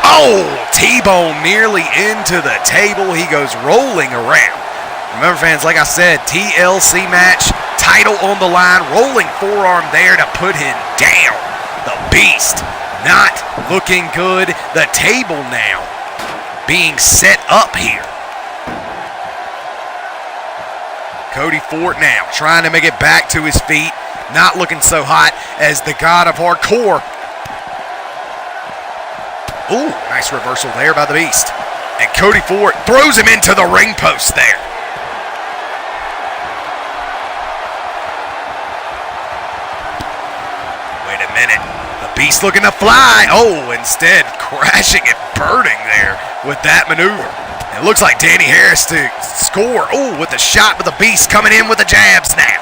Oh, T-bone nearly into the table. He goes rolling around. Remember, fans, like I said, TLC match, title on the line, rolling forearm there to put him down. The Beast not looking good. The table now being set up here. Cody Ford now trying to make it back to his feet. Not looking so hot as the God of Hardcore. Ooh, nice reversal there by the Beast. And Cody Ford throws him into the ring post there. Wait a minute. The Beast looking to fly. Oh, instead crashing and burning there with that maneuver. It looks like Danny Harris to score. Oh, with the shot, but the Beast coming in with the jabs now.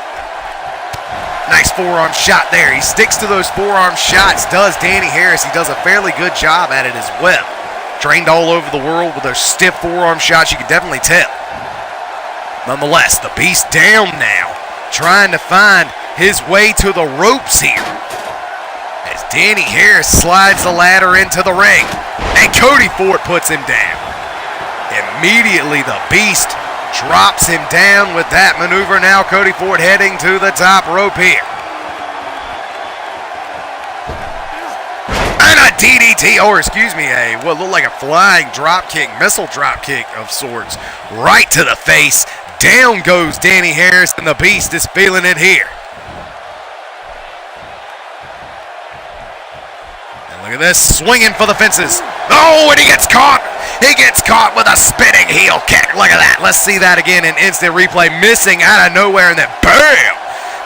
Nice forearm shot there. He sticks to those forearm shots, does Danny Harris. He does a fairly good job at it as well. Trained all over the world with those stiff forearm shots, you can definitely tell. Nonetheless, the Beast down now, trying to find his way to the ropes here. As Danny Harris slides the ladder into the ring, and Cody Ford puts him down. Immediately, the Beast drops him down with that maneuver. Now Cody Ford heading to the top rope here. And a DDT, or excuse me, what looked like a flying drop kick, missile drop kick of sorts, right to the face. Down goes Danny Harris, and the Beast is feeling it here. And look at this, swinging for the fences. Oh, and he gets caught. He gets caught with a spinning heel kick. Look at that. Let's see that again in instant replay. Missing out of nowhere, and then bam!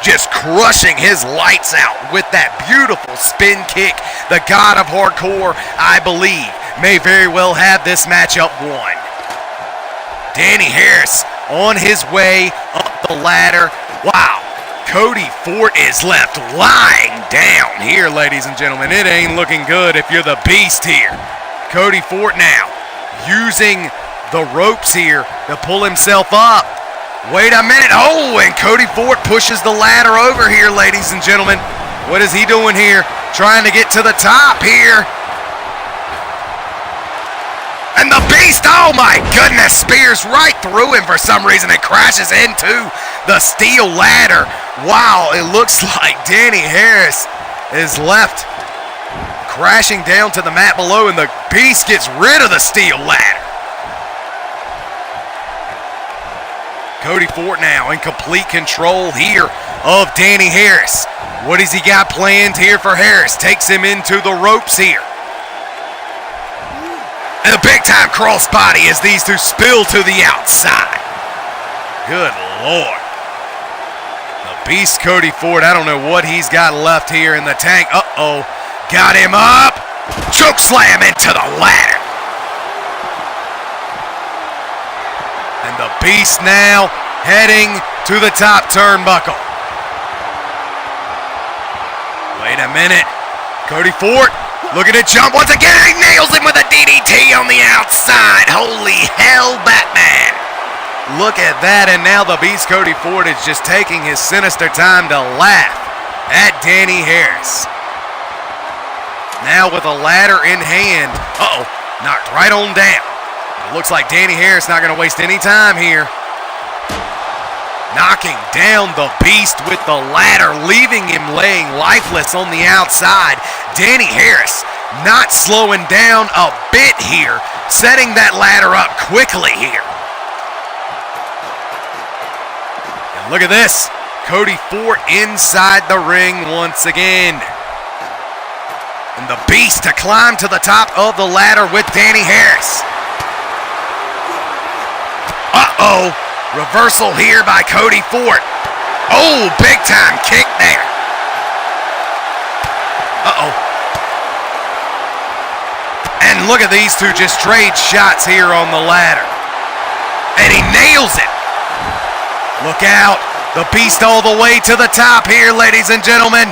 Just crushing his lights out with that beautiful spin kick. The God of Hardcore, I believe, may very well have this matchup won. Danny Harris on his way up the ladder. Wow. Cody Ford is left lying down here, ladies and gentlemen. It ain't looking good if you're the Beast here. Cody Ford now using the ropes here to pull himself up. Wait a minute. Oh, and Cody Ford pushes the ladder over here, ladies and gentlemen. What is he doing here? Trying to get to the top here. And the Beast, oh my goodness, spears right through him for some reason and crashes into the steel ladder. Wow, it looks like Danny Harris is left crashing down to the mat below, and the Beast gets rid of the steel ladder. Cody Ford now in complete control here of Danny Harris. What has he got planned here for Harris? Takes him into the ropes here. And a big time crossbody as these two spill to the outside. Good Lord. The Beast Cody Ford, I don't know what he's got left here in the tank. Uh-oh. Got him up. Choke slam into the ladder. And the Beast now heading to the top turnbuckle. Wait a minute. Cody Ford looking to jump once again. He nails him with a DDT on the outside. Holy hell, Batman. Look at that. And now the Beast Cody Ford is just taking his sinister time to laugh at Danny Harris. Now with a ladder in hand. Uh-oh, knocked right on down. It looks like Danny Harris not going to waste any time here. Knocking down the Beast with the ladder, leaving him laying lifeless on the outside. Danny Harris not slowing down a bit here, setting that ladder up quickly here. And look at this. Cody Ford inside the ring once again. And the Beast to climb to the top of the ladder with Danny Harris. Uh-oh. Reversal here by Cody Ford. Oh, big time kick there. Uh-oh. And look at these two just trade shots here on the ladder. And he nails it. Look out. The Beast all the way to the top here, ladies and gentlemen.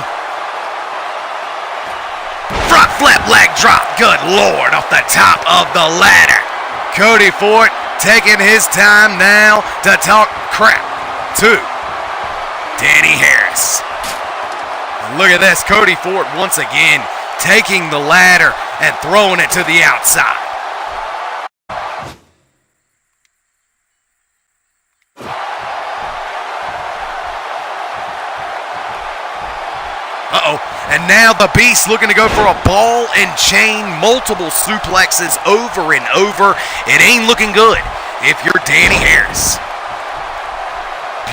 Front flip leg drop. Good Lord, off the top of the ladder. Cody Ford taking his time now to talk crap to Danny Harris. And look at this. Cody Ford once again taking the ladder and throwing it to the outside. Uh-oh. And now the Beast looking to go for a ball and chain, multiple suplexes over and over. It ain't looking good if you're Danny Harris.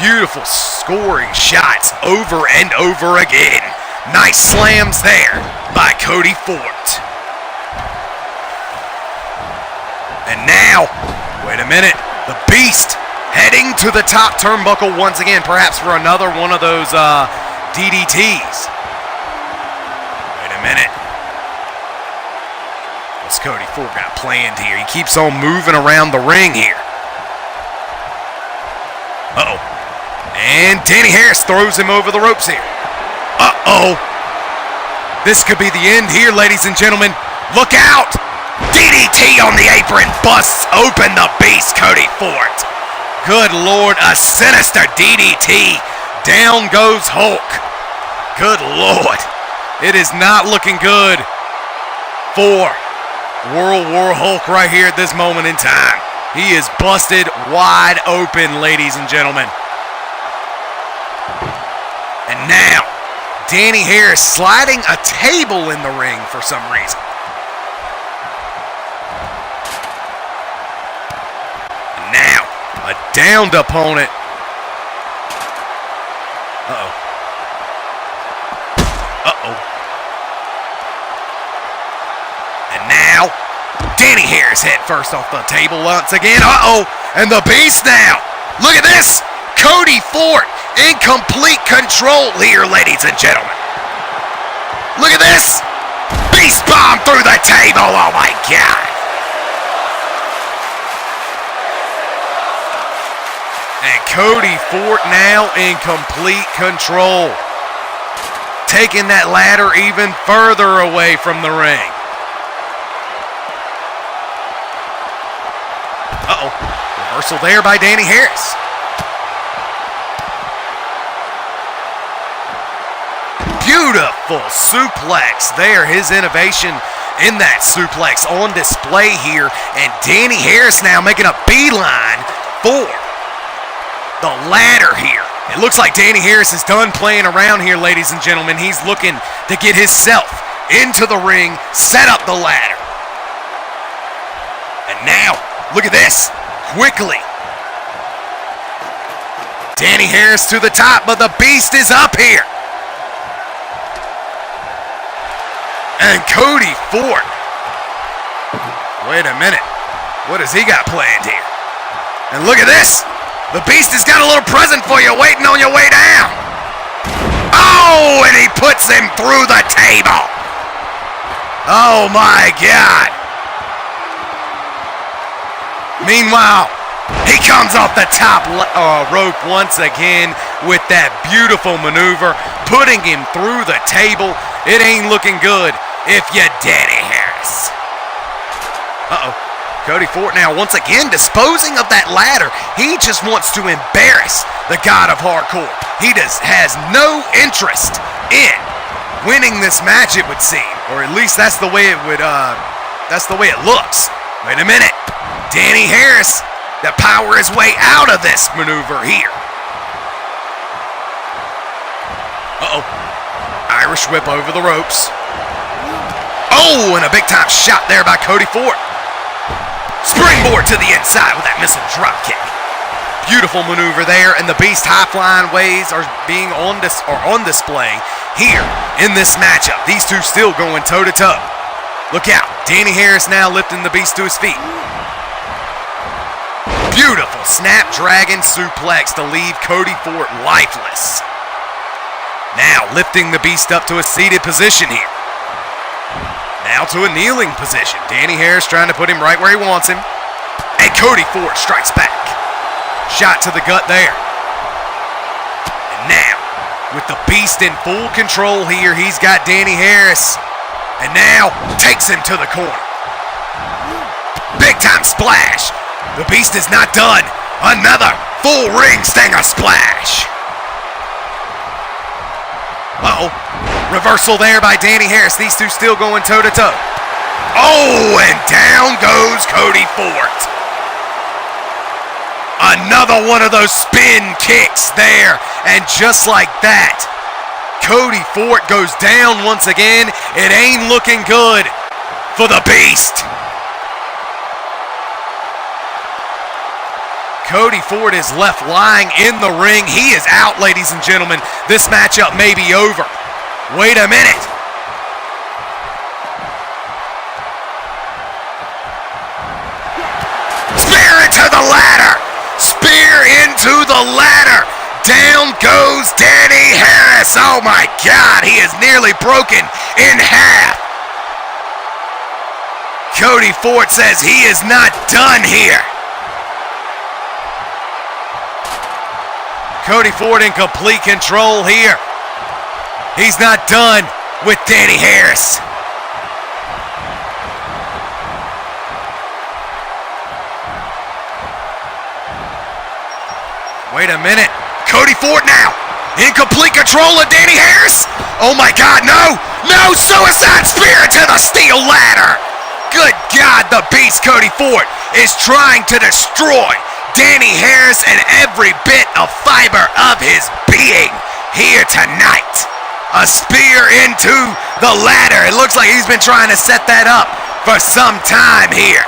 Beautiful scoring shots over and over again. Nice slams there by Cody Ford. And now, wait a minute, the Beast heading to the top turnbuckle once again, perhaps for another one of those DDTs. Wait a minute. What's Cody Ford got planned here? He keeps on moving around the ring here. Uh-oh. And Danny Harris throws him over the ropes here. Uh-oh. This could be the end here, ladies and gentlemen. Look out! DDT on the apron busts open the Beast, Cody Ford. Good Lord, a sinister DDT. Down goes Hulk. Good Lord. It is not looking good for World War Hulk right here at this moment in time. He is busted wide open, ladies and gentlemen. And now, Danny Harris sliding a table in the ring for some reason. And now, a downed opponent. Uh-oh. Uh-oh. And now, Danny Harris head first off the table once again. Uh-oh. And the Beast now. Look at this. Cody Ford in complete control here, ladies and gentlemen. Look at this. Beast bomb through the table. Oh, my God. And Cody Ford now in complete control. Taking that ladder even further away from the ring. Uh-oh. Reversal there by Danny Harris. Beautiful suplex there. His innovation in that suplex on display here. And Danny Harris now making a beeline for the ladder here. It looks like Danny Harris is done playing around here, ladies and gentlemen. He's looking to get himself into the ring, set up the ladder. And now, look at this. Quickly. Danny Harris to the top, but the Beast is up here. And Cody Ford. Wait a minute. What has he got planned here? And look at this. The Beast has got a little present for you waiting on your way down. Oh, and he puts him through the table. Oh, my God. Meanwhile, he comes off the top rope once again with that beautiful maneuver, putting him through the table. It ain't looking good if you're Danny Harris. Uh-oh. Cody Ford now once again disposing of that ladder. He just wants to embarrass the God of Hardcore. He has no interest in winning this match, it would seem. Or at least that's the way it would that's the way it looks. Wait a minute. Danny Harris to power his way out of this maneuver here. Uh-oh. Irish whip over the ropes. Oh, and a big time shot there by Cody Ford. Springboard to the inside with that missile drop kick. Beautiful maneuver there, and the Beast high-flying ways are being on display here in this matchup. These two still going toe-to-toe. Look out. Danny Harris now lifting the Beast to his feet. Beautiful Snapdragon suplex to leave Cody Ford lifeless. Now lifting the Beast up to a seated position here. Now to a kneeling position. Danny Harris trying to put him right where he wants him. And Cody Ford strikes back. Shot to the gut there. And now, with the Beast in full control here, he's got Danny Harris. And now, takes him to the corner. Big time splash. The Beast is not done. Another full ring stinger splash. Uh-oh. Reversal there by Danny Harris. These two still going toe-to-toe. Oh, and down goes Cody Ford. Another one of those spin kicks there. And just like that, Cody Ford goes down once again. It ain't looking good for the Beast. Cody Ford is left lying in the ring. He is out, ladies and gentlemen. This matchup may be over. Wait a minute. the ladder. Down goes Danny Harris. Oh my God, he is nearly broken in half. Cody Ford says he is not done here. Cody Ford in complete control here. He's not done with Danny Harris. Wait a minute. Cody Ford now in complete control of Danny Harris. Oh my God, no. No, suicide spear to the steel ladder. Good God, the beast Cody Ford is trying to destroy Danny Harris and every bit of fiber of his being here tonight. A spear into the ladder. It looks like he's been trying to set that up for some time here.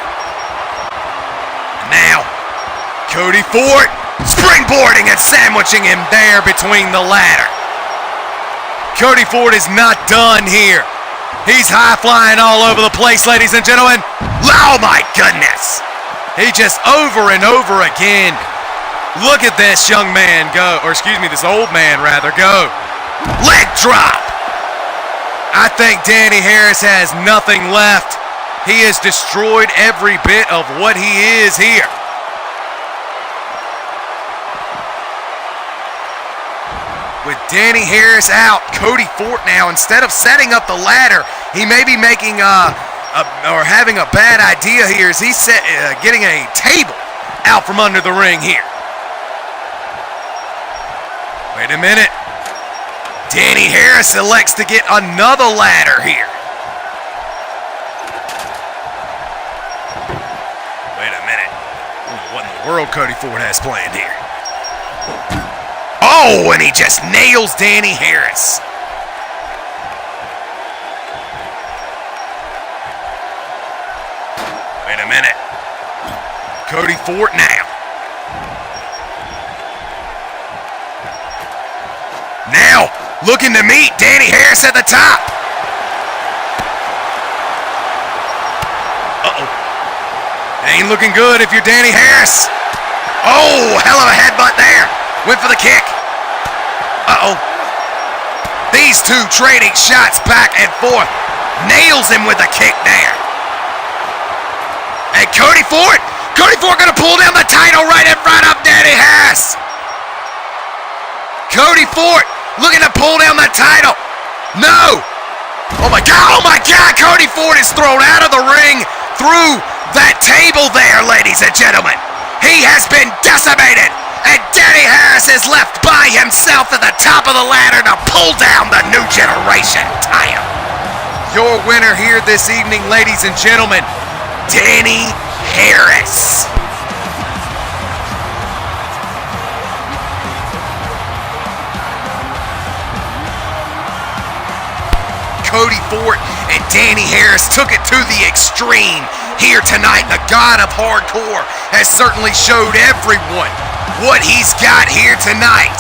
Now, Cody Ford springboarding and sandwiching him there between the ladder. Cody Ford is not done here. He's high-flying all over the place, ladies and gentlemen. Oh my goodness. He just over and over again. Look at this young man go, or excuse me, this old man rather go. Leg drop. I think Danny Harris has nothing left. He has destroyed every bit of what he is here. With Danny Harris out, Cody Ford now, instead of setting up the ladder, he may be making or having a bad idea here as he's getting a table out from under the ring here. Wait a minute. Danny Harris elects to get another ladder here. Wait a minute. What in the world Cody Ford has planned here? Oh, and he just nails Danny Harris. Wait a minute. Cody Ford now. Now, looking to meet Danny Harris at the top. Uh-oh. It ain't looking good if you're Danny Harris. Oh, hell of a headbutt there. Went for the kick. Uh-oh. These two trading shots back and forth. Nails him with a kick there. And Cody Ford gonna pull down the title right in front of Danny Harris. Cody Ford looking to pull down the title. No. Oh my God, Cody Ford is thrown out of the ring through that table there, ladies and gentlemen. He has been decimated. And Danny Harris is left by himself at the top of the ladder to pull down the New Generation title. Your winner here this evening, ladies and gentlemen, Danny Harris. Cody Ford and Danny Harris took it to the extreme here tonight. The God of Hardcore has certainly showed everyone what he's got here tonight.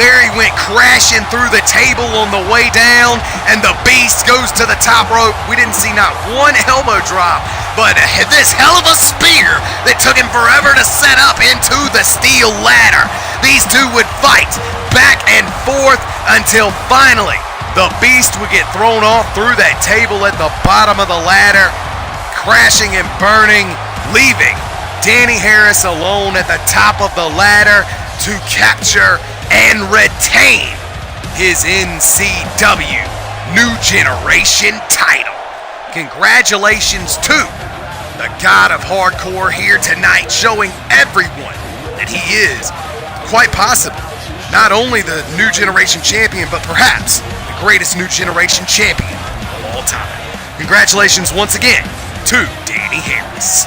There he went crashing through the table on the way down, and the Beast goes to the top rope. We didn't see not one elbow drop, but this hell of a spear that took him forever to set up into the steel ladder. These two would fight back and forth until finally the Beast would get thrown off through that table at the bottom of the ladder, crashing and burning, leaving Danny Harris alone at the top of the ladder to capture and retain his NCW New Generation title. Congratulations to the God of Hardcore here tonight, showing everyone that he is quite possibly not only the New Generation champion, but perhaps the greatest New Generation champion of all time. Congratulations once again to Danny Harris.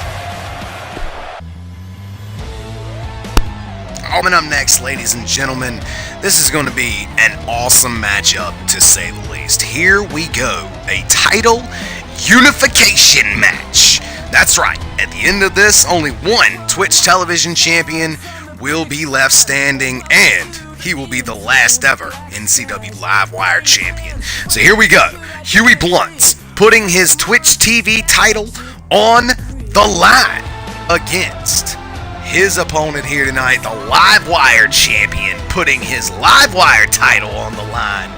Coming up next, ladies and gentlemen, this is going to be an awesome matchup, to say the least. Here we go, a title unification match. That's right, at the end of this, only one Twitch television champion will be left standing, and he will be the last ever NCW Livewire champion. So here we go, Huey Blunt's putting his Twitch TV title on the line against his opponent here tonight, the Livewire champion, putting his Livewire title on the line,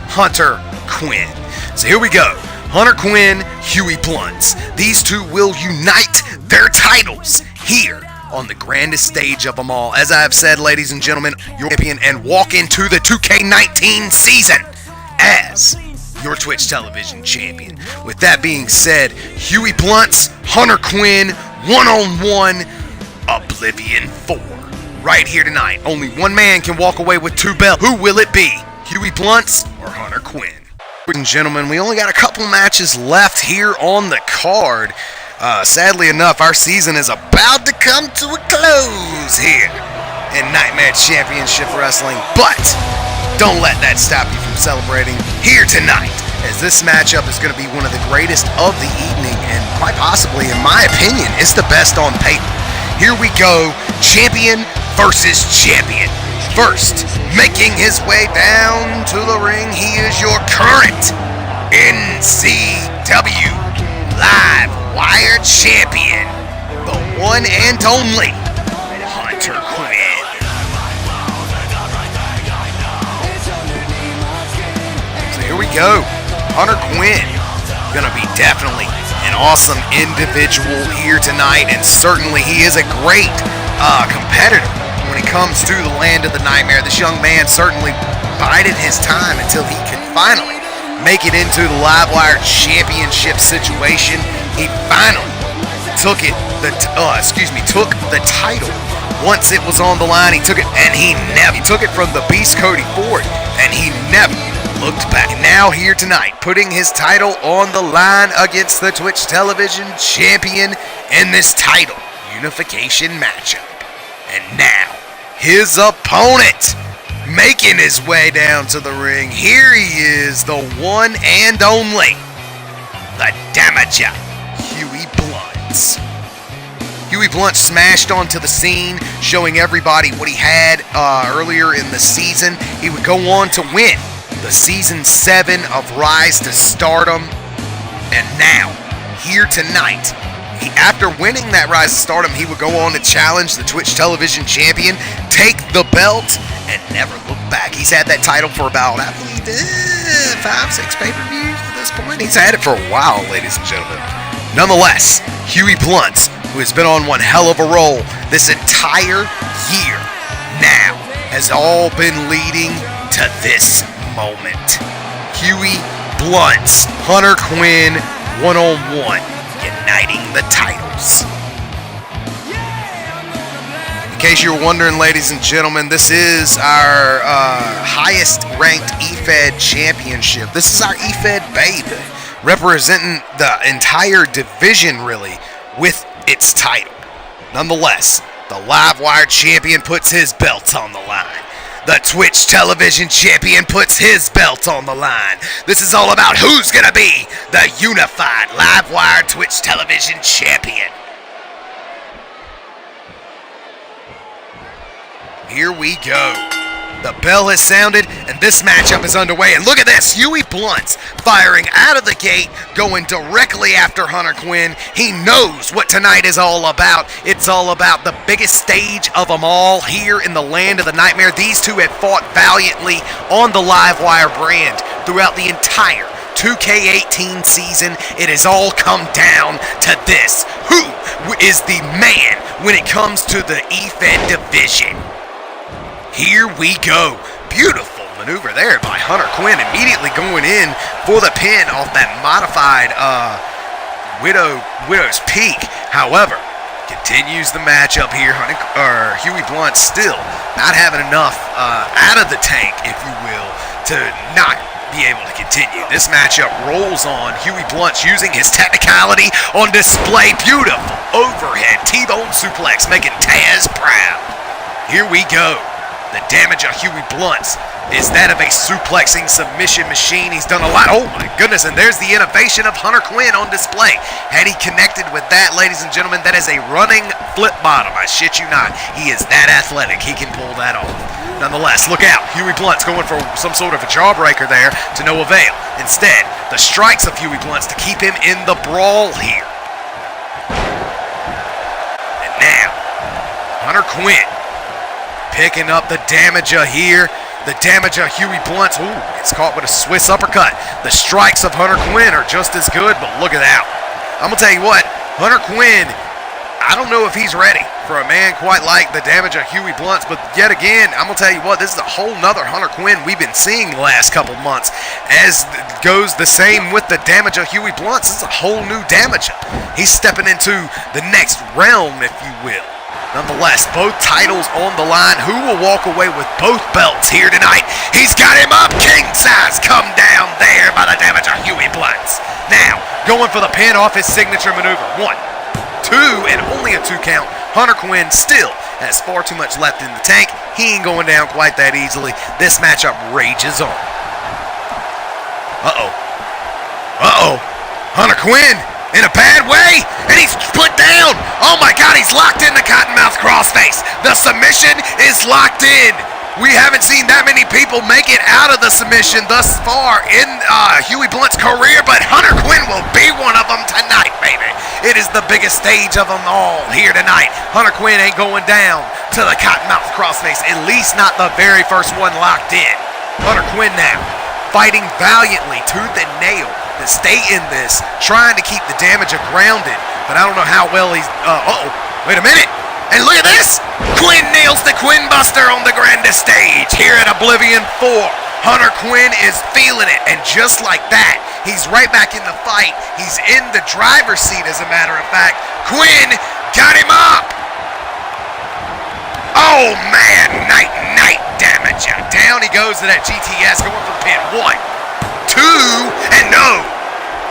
Hunter Quinn. So here we go. Hunter Quinn, Huey Blunts. These two will unite their titles here on the grandest stage of them all. As I have said, ladies and gentlemen, your champion, and walk into the 2K19 season as your Twitch television champion. With that being said, Huey Blunts, Hunter Quinn, one-on-one, Oblivion 4. Right here tonight. Only one man can walk away with 2 belts. Who will it be? Huey Blunts or Hunter Quinn? Ladies and gentlemen, we only got a couple matches left here on the card. Sadly enough, our season is about to come to a close here in Nightmare Championship Wrestling, but don't let that stop you from celebrating here tonight, as this matchup is going to be one of the greatest of the evening, and quite possibly, in my opinion, it's the best on paper. Here we go, champion versus champion. First, making his way down to the ring, he is your current NCW Livewire champion, the one and only Hunter Quinn. So here we go. Hunter Quinn gonna be definitely an awesome individual here tonight, and certainly he is a great competitor when it comes to the land of the nightmare. This young man certainly bided his time until he could finally make it into the Livewire Championship situation. He finally took the title. Once it was on the line, he took it, and he took it from the Beast Cody Ford, and he never looked back. Now here tonight, putting his title on the line against the Twitch television champion in this title unification matchup. And now, his opponent, making his way down to the ring. Here he is, the one and only, the Damager, Huey Blunts. Huey Blunts smashed onto the scene, showing everybody what he had earlier in the season. He would go on to win the Season 7 of Rise to Stardom. And now, here tonight, after winning that Rise to Stardom, he would go on to challenge the Twitch television champion, take the belt, and never look back. He's had that title for about, I believe, 5-6 pay-per-views at this point. He's had it for a while, ladies and gentlemen. Nonetheless, Huey Blunts, who has been on one hell of a roll this entire year, now has all been leading to this moment. Huey Blunts, Hunter Quinn, one-on-one, uniting the titles. In case you were wondering, ladies and gentlemen, this is our highest ranked EFED championship. This is our EFED baby, representing the entire division, really, with its title. Nonetheless, the Livewire champion puts his belt on the line. The Twitch television champion puts his belt on the line. This is all about who's gonna be the unified Livewire Twitch television champion. Here we go. The bell has sounded, and this matchup is underway. And look at this, Huey Blunts firing out of the gate, going directly after Hunter Quinn. He knows what tonight is all about. It's all about the biggest stage of them all here in the land of the nightmare. These two have fought valiantly on the Livewire brand throughout the entire 2K18 season. It has all come down to this. Who is the man when it comes to the EFED division? Here we go. Beautiful maneuver there by Hunter Quinn, immediately going in for the pin off that modified Widow's Peak. However, continues the matchup here. Huey Blunt still not having enough out of the tank, if you will, to not be able to continue. This matchup rolls on. Huey Blunt's using his technicality on display. Beautiful overhead T-bone suplex, making Taz proud. Here we go. The damage of Huey Blunts is that of a suplexing submission machine. He's done a lot. Oh my goodness, and there's the innovation of Hunter Quinn on display. Had he connected with that, ladies and gentlemen, that is a running flip bottom. I shit you not. He is that athletic. He can pull that off. Nonetheless, look out. Huey Blunt's going for some sort of a jawbreaker there to no avail. Instead, the strikes of Huey Blunt's to keep him in the brawl here. And now, Hunter Quinn picking up the damage here. The damage of Huey Blunt's. Ooh, gets caught with a Swiss uppercut. The strikes of Hunter Quinn are just as good, but look at that. I'm going to tell you what, Hunter Quinn, I don't know if he's ready for a man quite like the damage of Huey Blunt's, but yet again, I'm going to tell you what, this is a whole nother Hunter Quinn we've been seeing the last couple months. As goes the same with the damage of Huey Blunt's. This is a whole new damage. He's stepping into the next realm, if you will. Nonetheless, both titles on the line. Who will walk away with both belts here tonight? He's got him up. King size come down there by the damage of Huey Blunt's. Now, going for the pin off his signature maneuver. 1, 2, and only a 2 count. Hunter Quinn still has far too much left in the tank. He ain't going down quite that easily. This matchup rages on. Uh-oh. Uh-oh. Hunter Quinn in a bad way, and he's put down. Oh my God, he's locked in the cottonmouth crossface. The submission is locked in. We haven't seen that many people make it out of the submission thus far in Huey Blunt's career, but Hunter Quinn will be one of them tonight, baby. It is the biggest stage of them all here tonight. Hunter Quinn ain't going down to the cottonmouth crossface, at least not the very first one locked in. Hunter Quinn now fighting valiantly, tooth and nail, to stay in this, trying to keep the damage grounded, but I don't know how well he's, wait a minute, and look at this, Quinn nails the Quinn Buster on the grandest stage here at Oblivion 4. Hunter Quinn is feeling it, and just like that, he's right back in the fight. He's in the driver's seat, as a matter of fact. Quinn got him up. Oh man, night damage. Down he goes to that GTS, going for the pin. 1, 2, and no.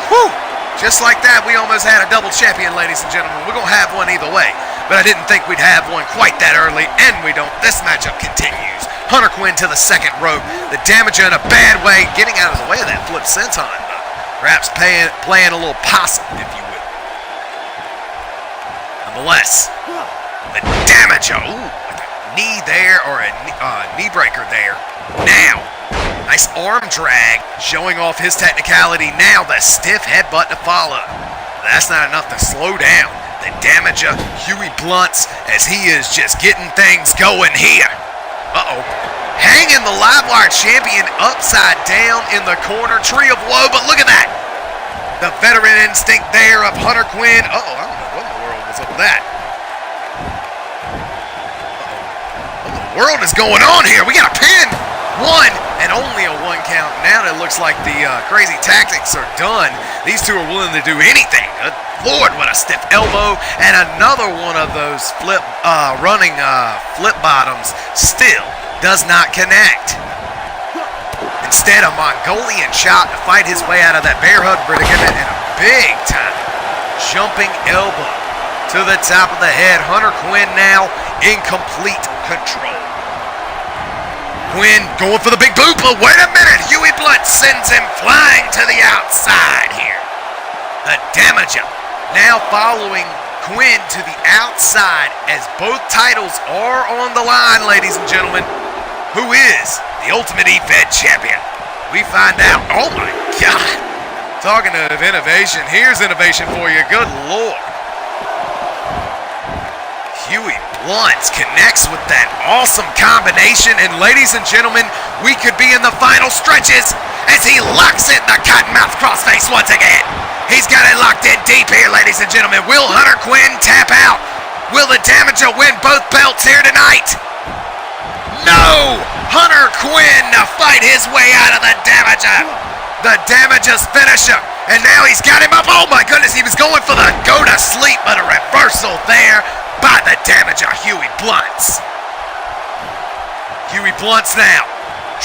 Whew. Just like that, we almost had a double champion, ladies and gentlemen. We're going to have one either way, but I didn't think we'd have one quite that early, and we don't. This matchup continues. Hunter Quinn to the second rope. The damage in a bad way, getting out of the way of that flip senton. Perhaps playing a little possum, if you will. Nonetheless, the damage, like a knee there, or a knee breaker there. Now, nice arm drag, showing off his technicality. Now the stiff headbutt to follow. That's not enough to slow down the damage of Huey Blunt's, as he is just getting things going here. Uh-oh. Hanging the live wire champion upside down in the corner. Tree of woe, but look at that. The veteran instinct there of Hunter Quinn. Uh-oh, I don't know what in the world was up with that. What in the world is going on here? We got a pin. 1, and only a 1 count. Now that it looks like the crazy tactics are done. These two are willing to do anything. Good Lord, what a stiff elbow. And another one of those running flip bottoms still does not connect. Instead, a Mongolian chop to fight his way out of that bear hug predicament, and a big time jumping elbow to the top of the head. Hunter Quinn now in complete control. Quinn going for the big boot, but wait a minute. Huey Blunt sends him flying to the outside here. The damage now following Quinn to the outside, as both titles are on the line, ladies and gentlemen. Who is the Ultimate E-Fed champion? We find out. Oh my God. Talking of innovation, here's innovation for you. Good Lord. Huey Blunt connects with that awesome combination, and ladies and gentlemen, we could be in the final stretches as he locks in the cottonmouth crossface once again. He's got it locked in deep here, ladies and gentlemen. Will Hunter Quinn tap out? Will the Damager win both belts here tonight? No! Hunter Quinn to fight his way out of the Damager. The Damager's finisher, and now he's got him up. Oh my goodness, he was going for the go to sleep, but a reversal there by the Damager, Huey Blunt. Huey Blunt now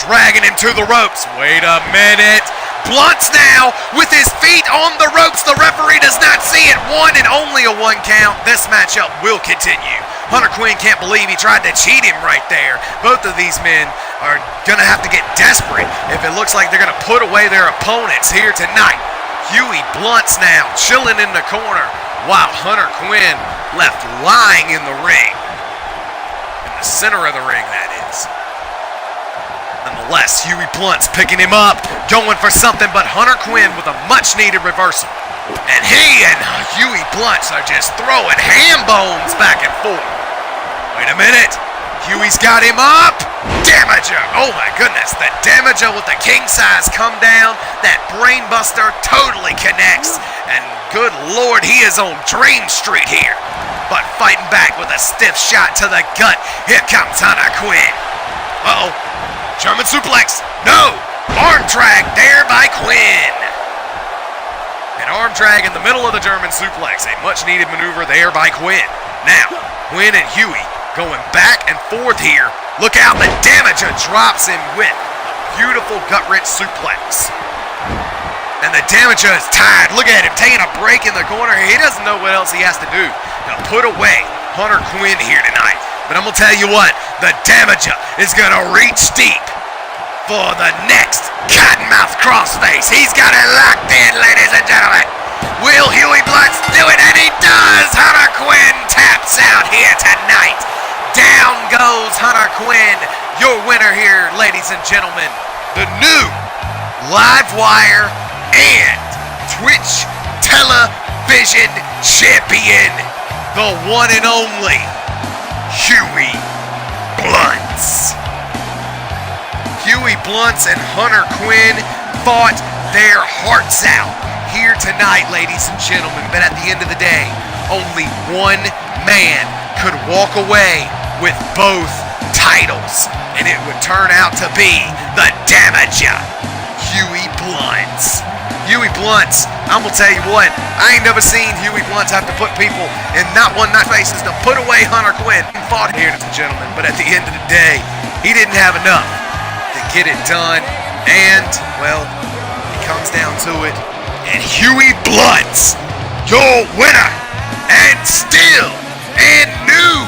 dragging him to the ropes. Wait a minute. Blunt now with his feet on the ropes. The referee does not see it. 1 and only a 1 count. This matchup will continue. Hunter Quinn can't believe he tried to cheat him right there. Both of these men are going to have to get desperate if it looks like they're going to put away their opponents here tonight. Huey Blunt now chilling in the corner, while Hunter Quinn left lying in the ring. In the center of the ring, that is. Nonetheless, Huey Blunt's picking him up, going for something, but Hunter Quinn with a much-needed reversal. And he and Huey Blunt are just throwing ham bones back and forth. Wait a minute. Huey's got him up. Damager. Oh my goodness. The Damager with the king size come down. That brainbuster totally connects. And good Lord, he is on Dream Street here. But fighting back with a stiff shot to the gut. Here comes Hunter Quinn. Uh-oh. German suplex. No. Arm drag there by Quinn. An arm drag in the middle of the German suplex. A much needed maneuver there by Quinn. Now, Quinn and Huey going back and forth here. Look out, the Damager drops him with a beautiful gut-wrench suplex. And the Damager is tired. Look at him taking a break in the corner. He doesn't know what else he has to do to put away Hunter Quinn here tonight. But I'm going to tell you what, the Damager is going to reach deep for the next cottonmouth crossface. He's got it locked in, ladies and gentlemen. Will Huey Blunts do it? And he does! Hunter Quinn taps out here tonight. Down goes Hunter Quinn, your winner here, ladies and gentlemen. The new Livewire and Twitch television champion, the one and only Huey Blunts. Huey Blunts and Hunter Quinn fought their hearts out here tonight, ladies and gentlemen. But at the end of the day, only one man could walk away with both titles, and it would turn out to be the Damager, Huey Blunts. Huey Blunts, I'm gonna tell you what, I ain't never seen Huey Blunts have to put people in not one night faces to put away Hunter Quinn. He fought here, ladies and gentlemen, but at the end of the day, he didn't have enough to get it done, and, well, it comes down to it, and Huey Blunts, your winner, and still, and new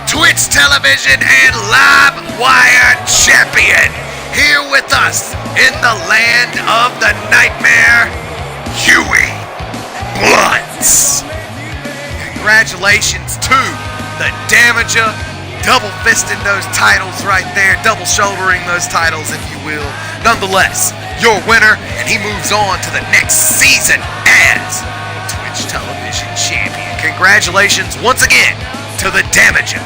Twitch television and live wire champion, here with us in the land of the nightmare, Huey Blunts. Congratulations to the Damager, double fisting those titles right there, double shouldering those titles, if you will. Nonetheless, your winner, and he moves on to the next season as Twitch television champion. Congratulations once again to the Damager.